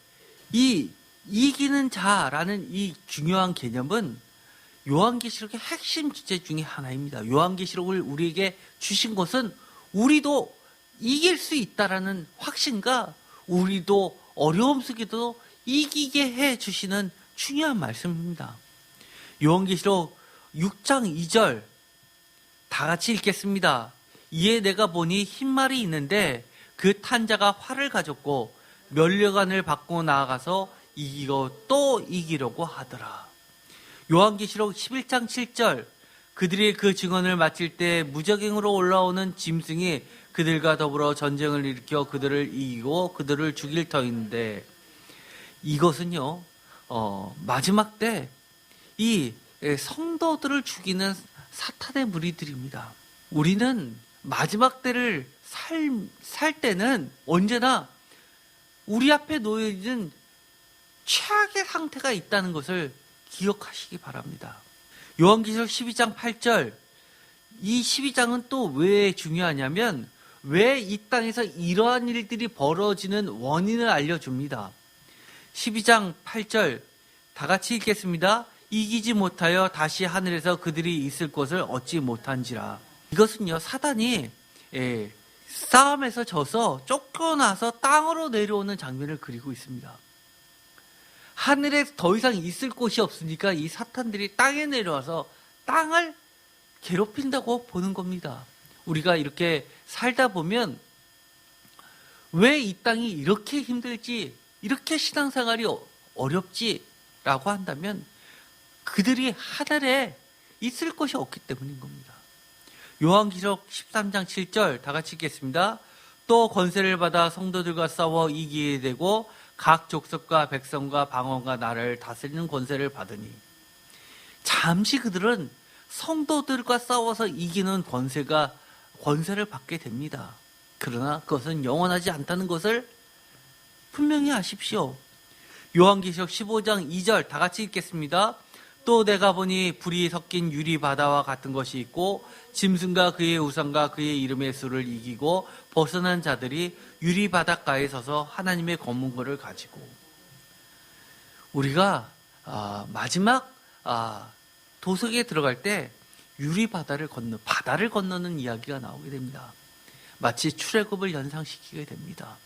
이 이기는 자라는 이 중요한 개념은 요한계시록의 핵심 주제 중에 하나입니다. 요한계시록을 우리에게 주신 것은 우리도 이길 수 있다라는 확신과 우리도 어려움 속에도 이기게 해주시는 중요한 말씀입니다. 요한계시록 6장 2절 다 같이 읽겠습니다. 이에 내가 보니 흰말이 있는데 그 탄 자가 활을 가졌고 면류관을 받고 나아가서 이기고 또 이기려고 하더라. 요한계시록 11장 7절 그들이 그 증언을 마칠 때 무적행으로 올라오는 짐승이 그들과 더불어 전쟁을 일으켜 그들을 이기고 그들을 죽일 터인데, 이것은요 마지막 때 이 성도들을 죽이는 사탄의 무리들입니다. 우리는 마지막 때를 살 때는 언제나 우리 앞에 놓여 있는 최악의 상태가 있다는 것을 기억하시기 바랍니다. 요한계시록 12장 8절, 이 12장은 또 왜 중요하냐면 왜 이 땅에서 이러한 일들이 벌어지는 원인을 알려줍니다. 12장 8절 다 같이 읽겠습니다. 이기지 못하여 다시 하늘에서 그들이 있을 곳을 얻지 못한지라. 이것은요 사단이 싸움에서 져서 쫓겨나서 땅으로 내려오는 장면을 그리고 있습니다. 하늘에 더 이상 있을 곳이 없으니까 이 사탄들이 땅에 내려와서 땅을 괴롭힌다고 보는 겁니다. 우리가 이렇게 살다 보면 왜 이 땅이 이렇게 힘들지, 이렇게 신앙생활이 어렵지라고 한다면 그들이 하늘에 있을 곳이 없기 때문인 겁니다. 요한계시록 13장 7절 다 같이 읽겠습니다. 또 권세를 받아 성도들과 싸워 이기게 되고 각 족속과 백성과 방언과 나라를 다스리는 권세를 받으니, 잠시 그들은 성도들과 싸워서 이기는 권세를 받게 됩니다. 그러나 그것은 영원하지 않다는 것을 분명히 아십시오. 요한계시록 15장 2절 다 같이 읽겠습니다. 또 내가 보니 불이 섞인 유리 바다와 같은 것이 있고 짐승과 그의 우상과 그의 이름의 수를 이기고 벗어난 자들이 유리 바닷가에 서서 하나님의 검문고를 가지고, 우리가 마지막 도석에 들어갈 때 유리 바다를 건너는 이야기가 나오게 됩니다. 마치 출애굽을 연상시키게 됩니다.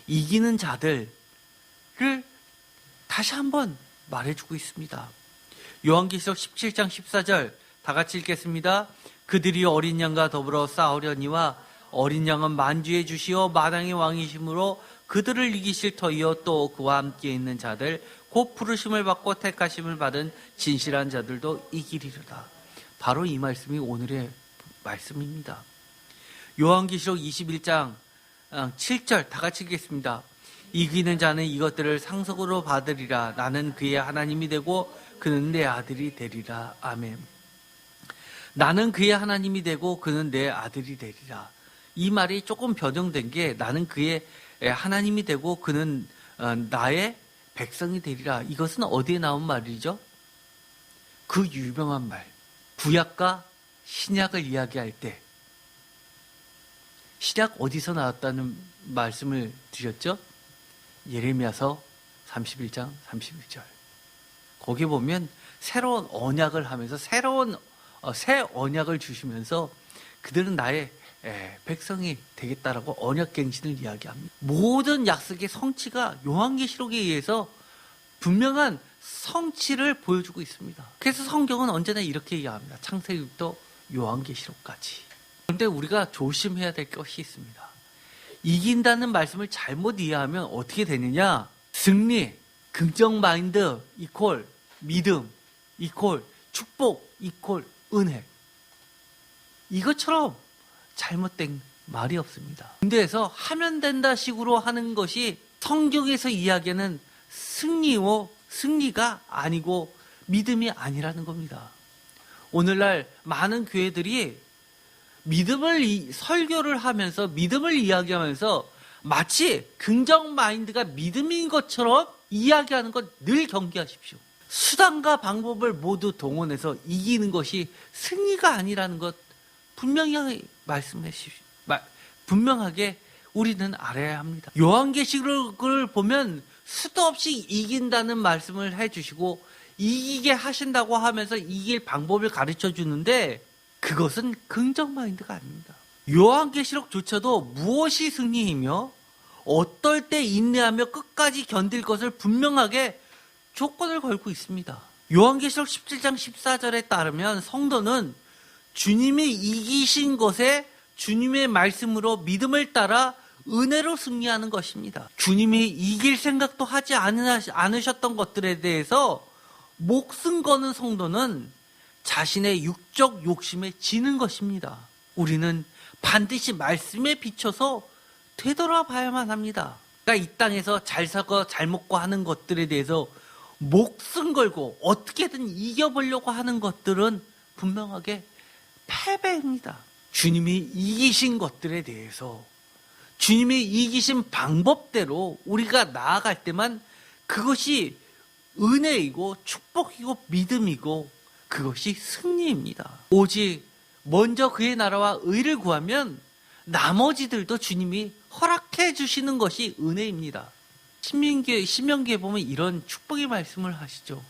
이기는 자들을 다시 한번 말해주고 있습니다. 요한계시록 17장 14절 다 같이 읽겠습니다. 그들이 어린 양과 더불어 싸우려니와 어린 양은 만주의 주시오 만왕의 왕이심으로 그들을 이기실 터이요 또 그와 함께 있는 자들 곧 부르심을 받고 택하심을 받은 진실한 자들도 이기리로다. 바로 이 말씀이 오늘의 말씀입니다. 요한계시록 21장 7절 다 같이 읽겠습니다. 이기는 자는 이것들을 상속으로 받으리라. 나는 그의 하나님이 되고 그는 내 아들이 되리라. 아멘. 나는 그의 하나님이 되고 그는 내 아들이 되리라. 이 말이 조금 변형된 게, 나는 그의 하나님이 되고 그는 나의 백성이 되리라. 이것은 어디에 나온 말이죠? 그 유명한 말, 구약과 신약을 이야기할 때 신약 어디서 나왔다는 말씀을 드렸죠? 예레미야서 31장 31절. 거기 보면 새로운 언약을 하면서 새 언약을 주시면서 그들은 나의 백성이 되겠다라고 언약갱신을 이야기합니다. 모든 약속의 성취가 요한계시록에 의해서 분명한 성취를 보여주고 있습니다. 그래서 성경은 언제나 이렇게 이야기합니다. 창세기부터 요한계시록까지. 그런데 우리가 조심해야 될 것이 있습니다. 이긴다는 말씀을 잘못 이해하면 어떻게 되느냐? 승리, 긍정 마인드 이퀄 믿음 이퀄 축복 이퀄 은혜. 이것처럼 잘못된 말이 없습니다. 군대에서 하면 된다 식으로 하는 것이 성경에서 이야기하는 승리가 아니고 믿음이 아니라는 겁니다. 오늘날 많은 교회들이 설교를 하면서 믿음을 이야기하면서 마치 긍정 마인드가 믿음인 것처럼 이야기하는 것 늘 경계하십시오. 수단과 방법을 모두 동원해서 이기는 것이 승리가 아니라는 것 분명히 말씀해 주십시오. 분명하게 우리는 알아야 합니다. 요한계시록을 보면 수도 없이 이긴다는 말씀을 해주시고 이기게 하신다고 하면서 이길 방법을 가르쳐 주는데 그것은 긍정 마인드가 아닙니다. 요한계시록조차도 무엇이 승리이며 어떨 때 인내하며 끝까지 견딜 것을 분명하게 조건을 걸고 있습니다. 요한계시록 17장 14절에 따르면 성도는 주님이 이기신 것에 주님의 말씀으로 믿음을 따라 은혜로 승리하는 것입니다. 주님이 이길 생각도 하지 않으셨던 것들에 대해서 목숨 거는 성도는 자신의 육적 욕심에 지는 것입니다. 우리는 반드시 말씀에 비춰서 되돌아봐야만 합니다. 그러니까 이 땅에서 잘 사고 잘 먹고 하는 것들에 대해서 목숨 걸고 어떻게든 이겨보려고 하는 것들은 분명하게 패배입니다. 주님이 이기신 것들에 대해서, 주님이 이기신 방법대로 우리가 나아갈 때만 그것이 은혜이고 축복이고 믿음이고 그것이 승리입니다. 오직 먼저 그의 나라와 의를 구하면 나머지들도 주님이 허락해 주시는 것이 은혜입니다. 신명기에 보면 이런 축복의 말씀을 하시죠.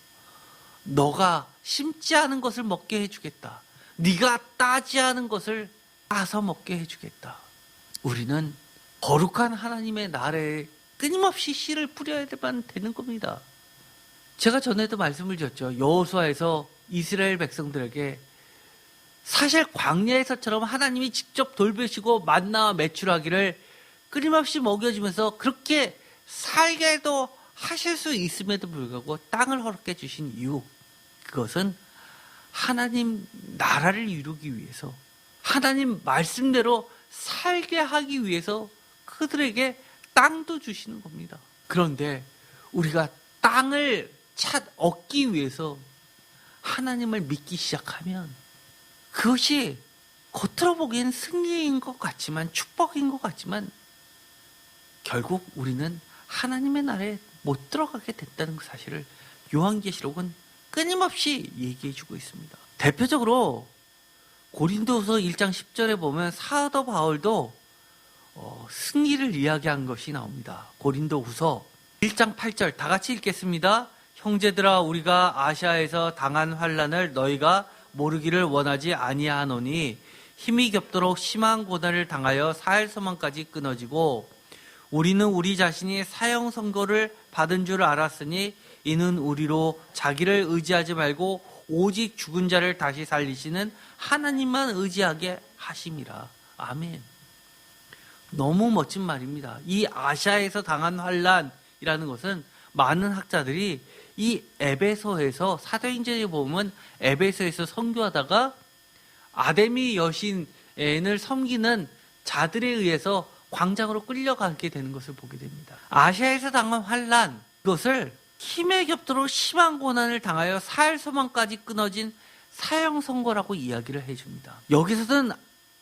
너가 심지 않은 것을 먹게 해주겠다. 네가 따지 않은 것을 따서 먹게 해주겠다. 우리는 거룩한 하나님의 나라에 끊임없이 씨를 뿌려야만 되는 겁니다. 제가 전에도 말씀을 드렸죠. 여호수아에서 이스라엘 백성들에게 사실 광야에서처럼 하나님이 직접 돌보시고 만나와 메추라기를 끊임없이 먹여주면서 그렇게 살게도 하실 수 있음에도 불구하고 땅을 허락해 주신 이유, 그것은 하나님 나라를 이루기 위해서, 하나님 말씀대로 살게 하기 위해서 그들에게 땅도 주시는 겁니다. 그런데 우리가 땅을 얻기 위해서 하나님을 믿기 시작하면 그것이 겉으로 보기엔 승리인 것 같지만, 축복인 것 같지만 결국 우리는 하나님의 나라에 못 들어가게 됐다는 사실을 요한계시록은 끊임없이 얘기해주고 있습니다. 대표적으로 고린도후서 1장 10절에 보면 사도 바울도 승리를 이야기한 것이 나옵니다. 고린도후서 1장 8절 다 같이 읽겠습니다. 형제들아, 우리가 아시아에서 당한 환난을 너희가 모르기를 원하지 아니하노니 힘이 겹도록 심한 고난을 당하여 사흘 소망까지 끊어지고, 우리는 우리 자신이 사형 선고를 받은 줄 알았으니 이는 우리로 자기를 의지하지 말고 오직 죽은 자를 다시 살리시는 하나님만 의지하게 하심이라. 아멘. 너무 멋진 말입니다. 이 아시아에서 당한 환난이라는 것은 많은 학자들이 이 에베소에서, 사도행전에 보면 에베소에서 선교하다가 아데미 여신을 섬기는 자들에 의해서 광장으로 끌려가게 되는 것을 보게 됩니다. 아시아에서 당한 환난, 그것을 힘에 겹도록 심한 고난을 당하여 사흘 소망까지 끊어진 사형 선고라고 이야기를 해줍니다. 여기서는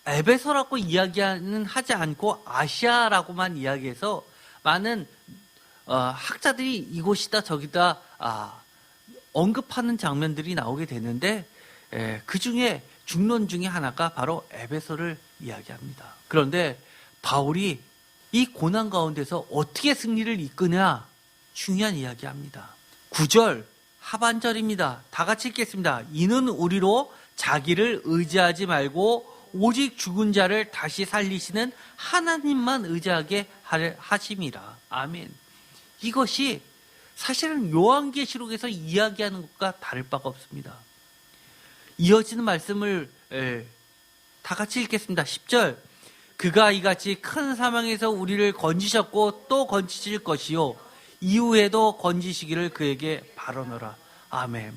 에베소라고 이야기는 하지 않고 아시아라고만 이야기해서 많은 학자들이 이곳이다 저기다 언급하는 장면들이 나오게 되는데, 그 중에 중론 중에 하나가 바로 에베소를 이야기합니다. 그런데 바울이 이 고난 가운데서 어떻게 승리를 이끄냐, 중요한 이야기합니다. 9절 하반절입니다. 다 같이 읽겠습니다. 이는 우리로 자기를 의지하지 말고 오직 죽은 자를 다시 살리시는 하나님만 의지하게 하심이라. 아멘. 이것이 사실은 요한계시록에서 이야기하는 것과 다를 바가 없습니다. 이어지는 말씀을 다 같이 읽겠습니다. 10절 그가 이같이 큰 사망에서 우리를 건지셨고 또 건지실 것이요 이후에도 건지시기를 그에게 바라노라. 아멘.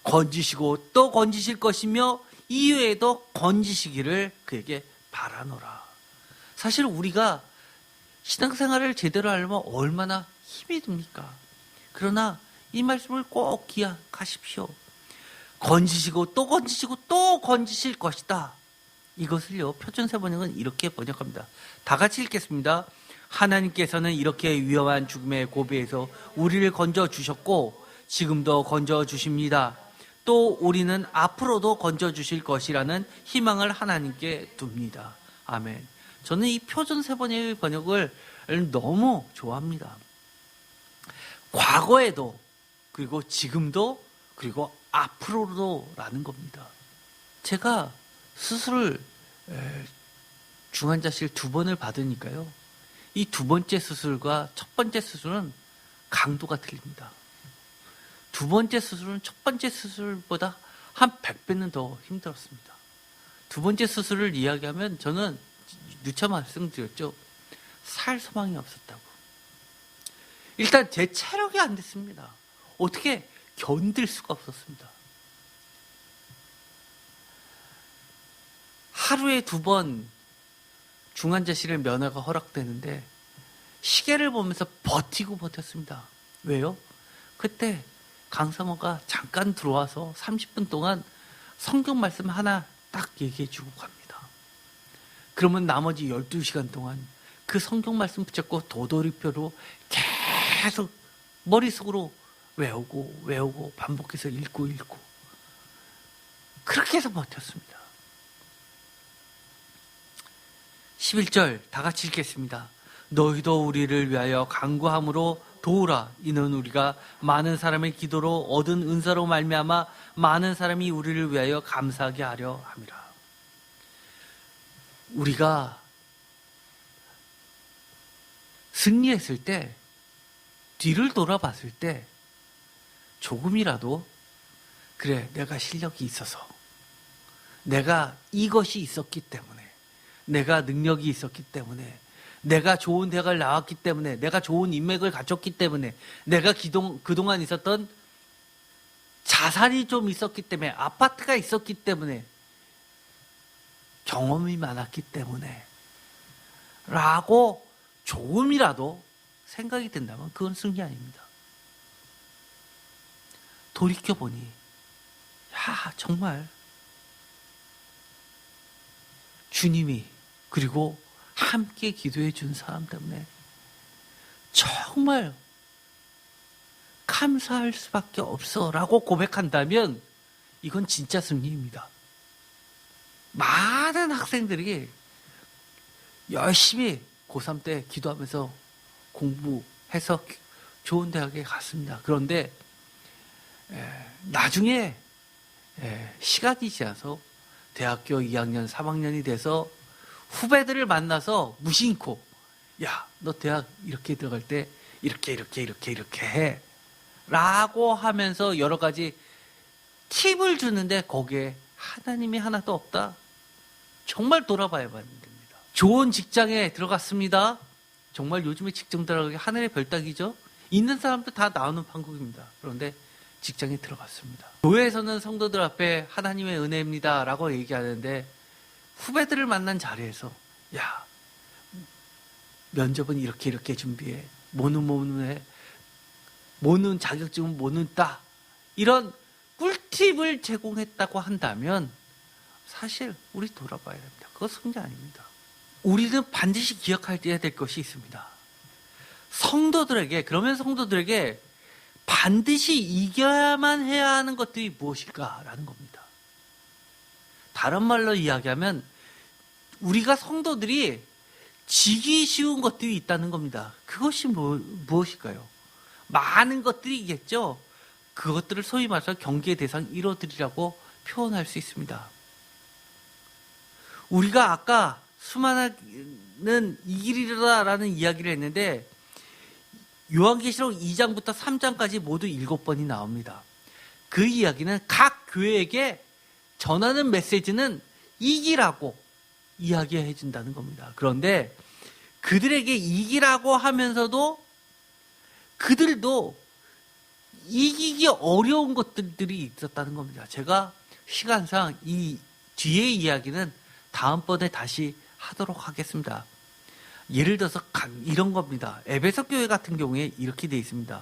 건지시고 또 건지실 것이며 이후에도 건지시기를 그에게 바라노라. 사실 우리가 신앙생활을 제대로 하려면 얼마나 힘이 듭니까? 그러나 이 말씀을 꼭 기억하십시오. 건지시고 또 건지시고 또 건지실 것이다. 이것을요, 표준세번역은 이렇게 번역합니다. 다 같이 읽겠습니다. 하나님께서는 이렇게 위험한 죽음의 고비에서 우리를 건져주셨고 지금도 건져주십니다. 또 우리는 앞으로도 건져주실 것이라는 희망을 하나님께 둡니다. 아멘. 저는 이 표준세번역의 번역을 너무 좋아합니다. 과거에도, 그리고 지금도, 그리고 앞으로도라는 겁니다. 제가 수술을 중환자실 2번을 받으니까요, 이 2번째 수술과 첫 번째 수술은 강도가 틀립니다. 2번째 수술은 첫 번째 수술보다 한 100배는 더 힘들었습니다. 2번째 수술을 이야기하면 저는 누차 말씀드렸죠. 살 소망이 없었다고. 일단 제 체력이 안 됐습니다. 어떻게 견딜 수가 없었습니다. 하루에 2번 중환자실에 면회가 허락되는데 시계를 보면서 버텼습니다. 왜요? 그때 강사모가 잠깐 들어와서 30분 동안 성경 말씀 하나 딱 얘기해 주고 갑니다. 그러면 나머지 12시간 동안 그 성경 말씀 붙잡고 도돌이표로 계속 머릿속으로 외우고 반복해서 읽고 그렇게 해서 버텼습니다. 11절 다 같이 읽겠습니다. 너희도 우리를 위하여 간구함으로 도우라. 이는 우리가 많은 사람의 기도로 얻은 은사로 말미암아 많은 사람이 우리를 위하여 감사하게 하려 함이라. 우리가 승리했을 때, 뒤를 돌아봤을 때 조금이라도 그래, 내가 실력이 있어서, 내가 이것이 있었기 때문에, 내가 능력이 있었기 때문에, 내가 좋은 대학을 나왔기 때문에, 내가 좋은 인맥을 갖췄기 때문에, 내가 그동안 있었던 자산이 좀 있었기 때문에, 아파트가 있었기 때문에, 경험이 많았기 때문에 라고 조금이라도 생각이 든다면 그건 승리 아닙니다. 돌이켜보니 야, 정말 주님이 그리고 함께 기도해 준 사람 때문에 정말 감사할 수밖에 없어 라고 고백한다면 이건 진짜 승리입니다. 많은 학생들이 열심히 고3 때 기도하면서 공부해서 좋은 대학에 갔습니다. 그런데 나중에 시간이 지나서 대학교 2학년, 3학년이 돼서 후배들을 만나서 무심코 야, 너 대학 이렇게 들어갈 때 이렇게 해 라고 하면서 여러 가지 팁을 주는데 거기에 하나님이 하나도 없다? 정말 돌아봐야 됩니다. 좋은 직장에 들어갔습니다. 정말 요즘에 직장 들어가기 하늘의 별따기죠. 있는 사람들 다 나오는 판국입니다. 그런데 직장에 들어갔습니다. 교회에서는 성도들 앞에 하나님의 은혜입니다 라고 얘기하는데 후배들을 만난 자리에서 야, 면접은 이렇게 준비해, 모는 자격증은 모는 따, 이런 꿀팁을 제공했다고 한다면 사실 우리 돌아봐야 됩니다. 그거 승리 아닙니다. 우리는 반드시 기억해야 될 것이 있습니다. 성도들에게 반드시 이겨야만 해야 하는 것들이 무엇일까라는 겁니다. 다른 말로 이야기하면 우리가 성도들이 지기 쉬운 것들이 있다는 겁니다. 그것이 무엇일까요? 많은 것들이 있겠죠. 그것들을 소위 말해서 경계의 대상 1호들이라고 표현할 수 있습니다. 우리가 아까 수많은 이 길이라는 이야기를 했는데 요한계시록 2장부터 3장까지 모두 7번이 나옵니다. 그 이야기는 각 교회에게 전하는 메시지는 이 길이라고 이야기해 준다는 겁니다. 그런데 그들에게 이기라고 하면서도 그들도 이기기 어려운 것들이 있었다는 겁니다. 제가 시간상 이 뒤의 이야기는 다음번에 다시 하도록 하겠습니다. 예를 들어서 이런 겁니다. 에베소 교회 같은 경우에 이렇게 되어 있습니다.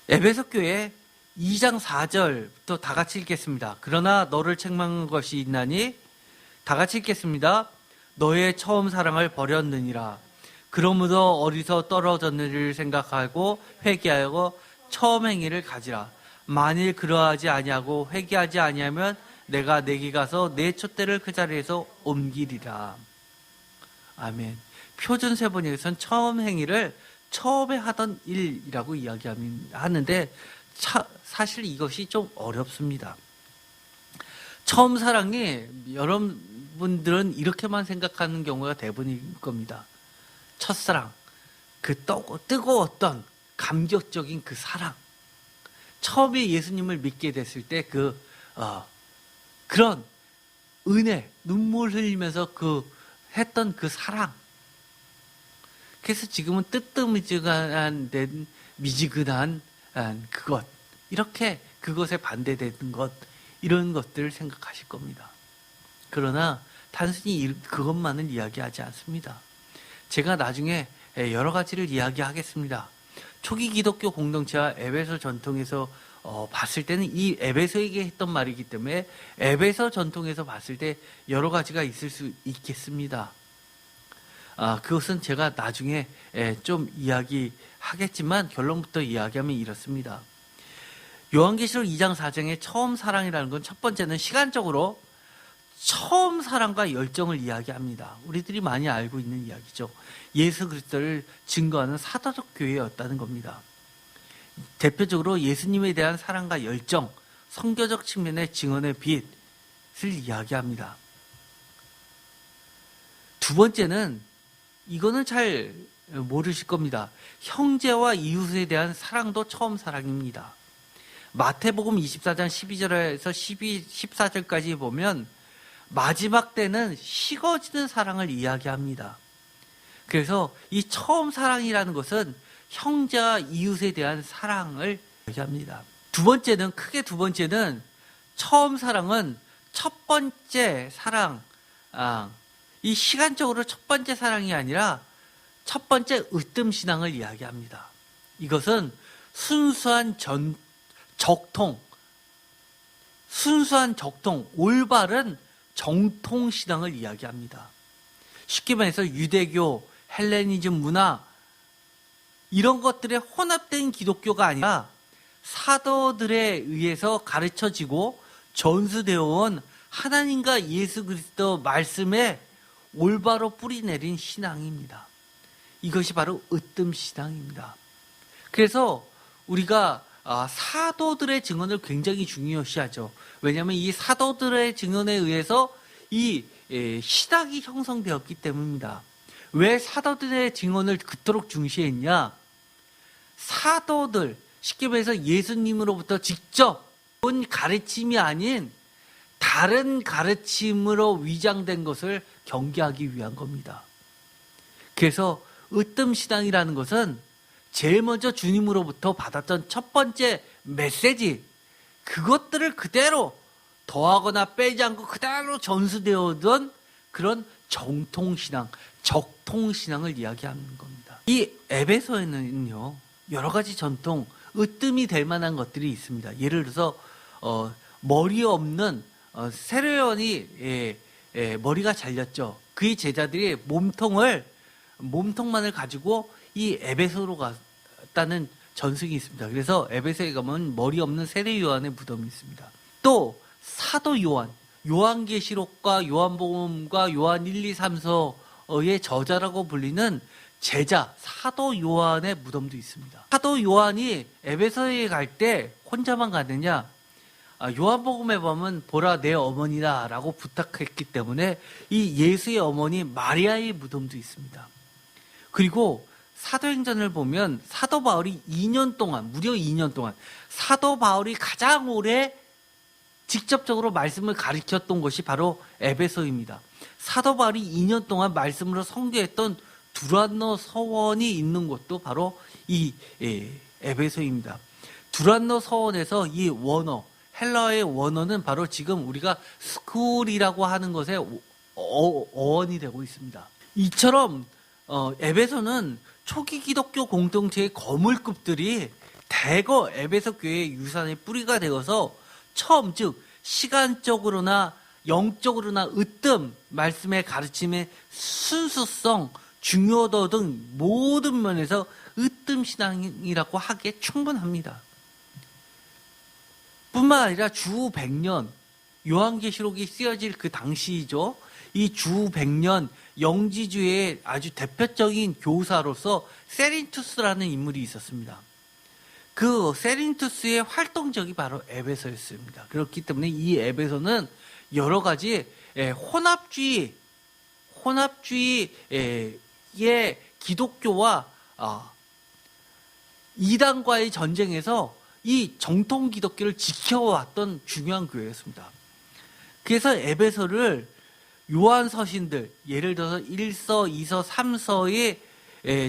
에베소 교회 2장 4절부터 다 같이 읽겠습니다. 그러나 너를 책망한 것이 있나니 다 같이 읽겠습니다. 너의 처음 사랑을 버렸느니라. 그러므로 어디서 떨어졌는지를 생각하고 회개하고 처음 행위를 가지라. 만일 그러하지 아니하고 회개하지 아니하면 내가 내게 가서 내 촛대를 그 자리에서 옮기리라. 아멘. 표준 세번역에서는 처음 행위를 처음에 하던 일이라고 이야기하는데 사실 이것이 좀 어렵습니다. 처음 사랑이 여러분들은 이렇게만 생각하는 경우가 대부분일 겁니다. 첫사랑, 그 뜨거웠던 감격적인 그 사랑, 처음에 예수님을 믿게 됐을 때 그런 은혜, 눈물 흘리면서 했던 그 사랑. 그래서 지금은 뜨뜻미지근한 미지근한 그것, 이렇게 그것에 반대되는 것, 이런 것들을 생각하실 겁니다. 그러나 단순히 그것만은 이야기하지 않습니다. 제가 나중에 여러 가지를 이야기하겠습니다. 초기 기독교 공동체와 에베소 전통에서 봤을 때는 이 에베소에게 했던 말이기 때문에 에베소 전통에서 봤을 때 여러 가지가 있을 수 있겠습니다. 그것은 제가 나중에 좀 이야기하겠지만 결론부터 이야기하면 이렇습니다. 요한계시록 2장 4장의 처음 사랑이라는 건 첫 번째는 시간적으로 처음 사랑과 열정을 이야기합니다. 우리들이 많이 알고 있는 이야기죠. 예수 그리스도를 증거하는 사도적 교회였다는 겁니다. 대표적으로 예수님에 대한 사랑과 열정, 성교적 측면의 증언의 빛을 이야기합니다. 두 번째는 이거는 잘 모르실 겁니다. 형제와 이웃에 대한 사랑도 처음 사랑입니다. 마태복음 24장 12절에서 14절까지 보면 마지막 때는 식어지는 사랑을 이야기합니다. 그래서 이 처음 사랑이라는 것은 형제와 이웃에 대한 사랑을 이야기합니다. 크게 두 번째는 처음 사랑은 첫 번째 사랑, 이 시간적으로 첫 번째 사랑이 아니라 첫 번째 으뜸신앙을 이야기합니다. 이것은 순수한 적통, 올바른 정통신앙을 이야기합니다. 쉽게 말해서 유대교, 헬레니즘 문화 이런 것들에 혼합된 기독교가 아니라 사도들에 의해서 가르쳐지고 전수되어 온 하나님과 예수 그리스도 말씀에 올바로 뿌리내린 신앙입니다. 이것이 바로 으뜸신앙입니다. 그래서 우리가 사도들의 증언을 굉장히 중요시하죠. 왜냐하면 이 사도들의 증언에 의해서 이 신학이 형성되었기 때문입니다. 왜 사도들의 증언을 그토록 중시했냐? 사도들, 쉽게 말해서 예수님으로부터 직접 온 가르침이 아닌 다른 가르침으로 위장된 것을 경계하기 위한 겁니다. 그래서 으뜸신앙이라는 것은 제일 먼저 주님으로부터 받았던 첫 번째 메시지, 그것들을 그대로 더하거나 빼지 않고 그대로 전수되어던 그런 정통신앙, 적통신앙을 이야기하는 겁니다. 이 에베소에는요, 여러 가지 전통, 으뜸이 될 만한 것들이 있습니다. 예를 들어서 머리 없는 세례요한이 머리가 잘렸죠. 그의 제자들이 몸통만을 가지고 이 에베소로 갔다는 전승이 있습니다. 그래서 에베소에 가면 머리 없는 세례 요한의 무덤이 있습니다. 또 사도 요한, 요한계시록과 요한복음과 요한 1, 2, 3서의 저자라고 불리는 제자 사도 요한의 무덤도 있습니다. 사도 요한이 에베소에 갈 때 혼자만 가느냐? 요한복음에 보면 보라 내 어머니다 라고 부탁했기 때문에 이 예수의 어머니 마리아의 무덤도 있습니다. 그리고 사도행전을 보면 사도 바울이 2년 동안, 무려 2년 동안 사도 바울이 가장 오래 직접적으로 말씀을 가르쳤던 곳이 바로 에베소입니다. 사도 바울이 2년 동안 말씀으로 선교했던 두란노 서원이 있는 곳도 바로 이 에베소입니다. 두란노 서원에서 이 원어, 헬라어의 원어는 바로 지금 우리가 스쿨이라고 하는 것의 어원이 되고 있습니다. 이처럼 에베소는 초기 기독교 공동체의 거물급들이 대거 에베소 교회의 유산의 뿌리가 되어서 처음, 즉 시간적으로나 영적으로나 으뜸, 말씀의 가르침의 순수성, 중요도 등 모든 면에서 으뜸 신앙이라고 하기에 충분합니다. 뿐만 아니라 주 100년, 요한계시록이 쓰여질 그 당시이죠. 이 주 100년 영지주의 아주 대표적인 교사로서 세린투스라는 인물이 있었습니다. 그 세린투스의 활동적이 바로 에베소였습니다. 그렇기 때문에 이 에베소는 여러 가지 혼합주의의 기독교와 이단과의 전쟁에서 이 정통 기독교를 지켜왔던 중요한 교회였습니다. 그래서 에베소를 요한 서신들, 예를 들어서 1서, 2서, 3서의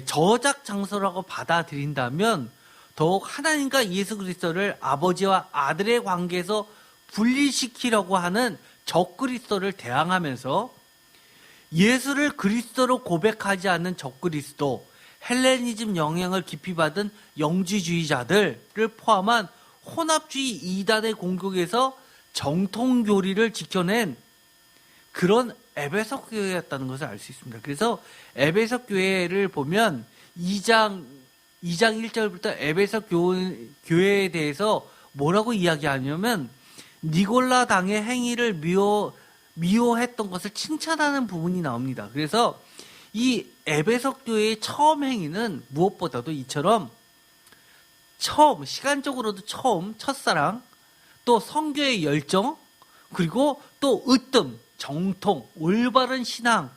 저작 장소라고 받아들인다면 더욱 하나님과 예수 그리스도를 아버지와 아들의 관계에서 분리시키려고 하는 적그리스도를 대항하면서 예수를 그리스도로 고백하지 않는 적그리스도, 헬레니즘 영향을 깊이 받은 영지주의자들을 포함한 혼합주의 이단의 공격에서 정통교리를 지켜낸 그런 에베소 교회였다는 것을 알 수 있습니다. 그래서 에베소 교회를 보면 2장 1절부터 에베소 교회에 대해서 뭐라고 이야기하냐면 니골라 당의 행위를 미워했던 것을 칭찬하는 부분이 나옵니다. 그래서 이 에베소 교회의 처음 행위는 무엇보다도 이처럼 시간적으로도 첫사랑, 또 성교의 열정, 그리고 또 으뜸, 정통, 올바른 신앙의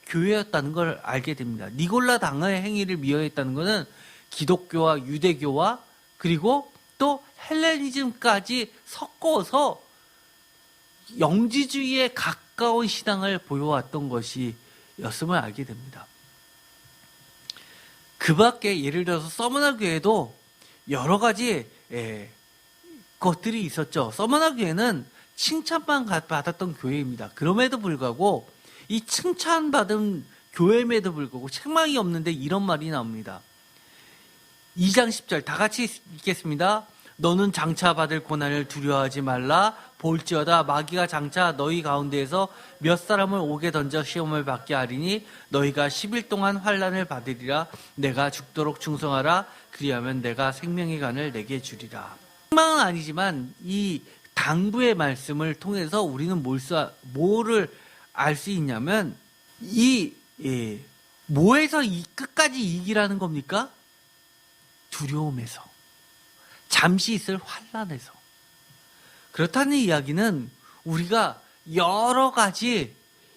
교회였다는 걸 알게 됩니다. 니골라 당의 행위를 미워했다는 것은 기독교와 유대교와 그리고 또 헬레니즘까지 섞어서 영지주의에 가까운 신앙을 보여왔던 것이었음을 알게 됩니다. 그 밖에 예를 들어서 서머나 교회도 여러 가지 것들이 있었죠. 서머나 교회는 칭찬만 받았던 교회입니다. 그럼에도 불구하고 이 칭찬받은 교회임에도 불구하고 책망이 없는데 이런 말이 나옵니다. 2장 10절 다 같이 읽겠습니다. 너는 장차 받을 고난을 두려워하지 말라. 볼지어다 마귀가 장차 너희 가운데에서 몇 사람을 옥에 던져 시험을 받게 하리니 너희가 10일 동안 환난을 받으리라. 내가 죽도록 충성하라. 그리하면 내가 생명의 간을 내게 주리라. 책망은 아니지만 이 당부의 말씀을 통해서 우리는 뭐를 알 수 있냐면 뭐에서 끝까지 이기라는 겁니까? 두려움에서, 잠시 있을 환난에서. 그렇다는 이야기는 우리가 여러 가지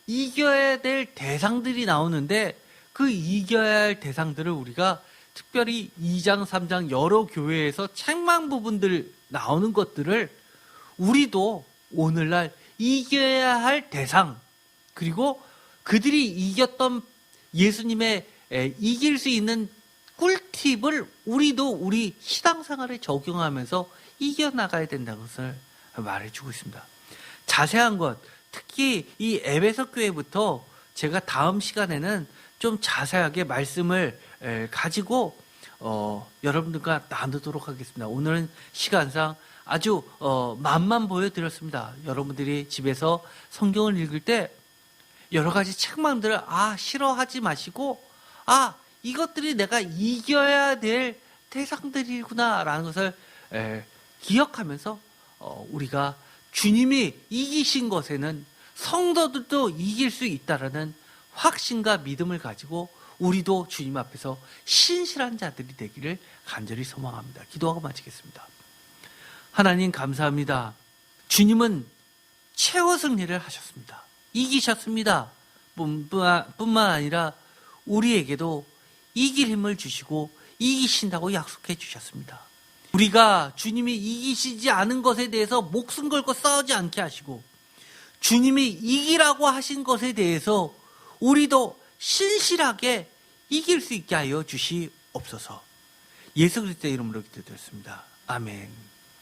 이겨야 될 대상들이 나오는데 그 이겨야 할 대상들을 우리가 특별히 2장, 3장 여러 교회에서 책망 부분들 나오는 것들을 우리도 오늘날 이겨야 할 대상, 그리고 그들이 이겼던 예수님의 이길 수 있는 꿀팁을 우리도 우리 신앙생활에 적용하면서 이겨나가야 된다는 것을 말해주고 있습니다. 자세한 것, 특히 이 에베소 교회부터 제가 다음 시간에는 좀 자세하게 말씀을 가지고 여러분들과 나누도록 하겠습니다. 오늘은 시간상 아주 맛만 보여드렸습니다. 여러분들이 집에서 성경을 읽을 때 여러 가지 책망들을 싫어하지 마시고 이것들이 내가 이겨야 될 대상들이구나 라는 것을 기억하면서 우리가 주님이 이기신 것에는 성도들도 이길 수 있다라는 확신과 믿음을 가지고 우리도 주님 앞에서 신실한 자들이 되기를 간절히 소망합니다. 기도하고 마치겠습니다. 하나님 감사합니다. 주님은 최후 승리를 하셨습니다. 이기셨습니다. 뿐만 아니라 우리에게도 이길 힘을 주시고 이기신다고 약속해 주셨습니다. 우리가 주님이 이기시지 않은 것에 대해서 목숨 걸고 싸우지 않게 하시고 주님이 이기라고 하신 것에 대해서 우리도 신실하게 이길 수 있게 하여 주시옵소서. 예수 그리스도의 이름으로 기도드렸습니다. 아멘.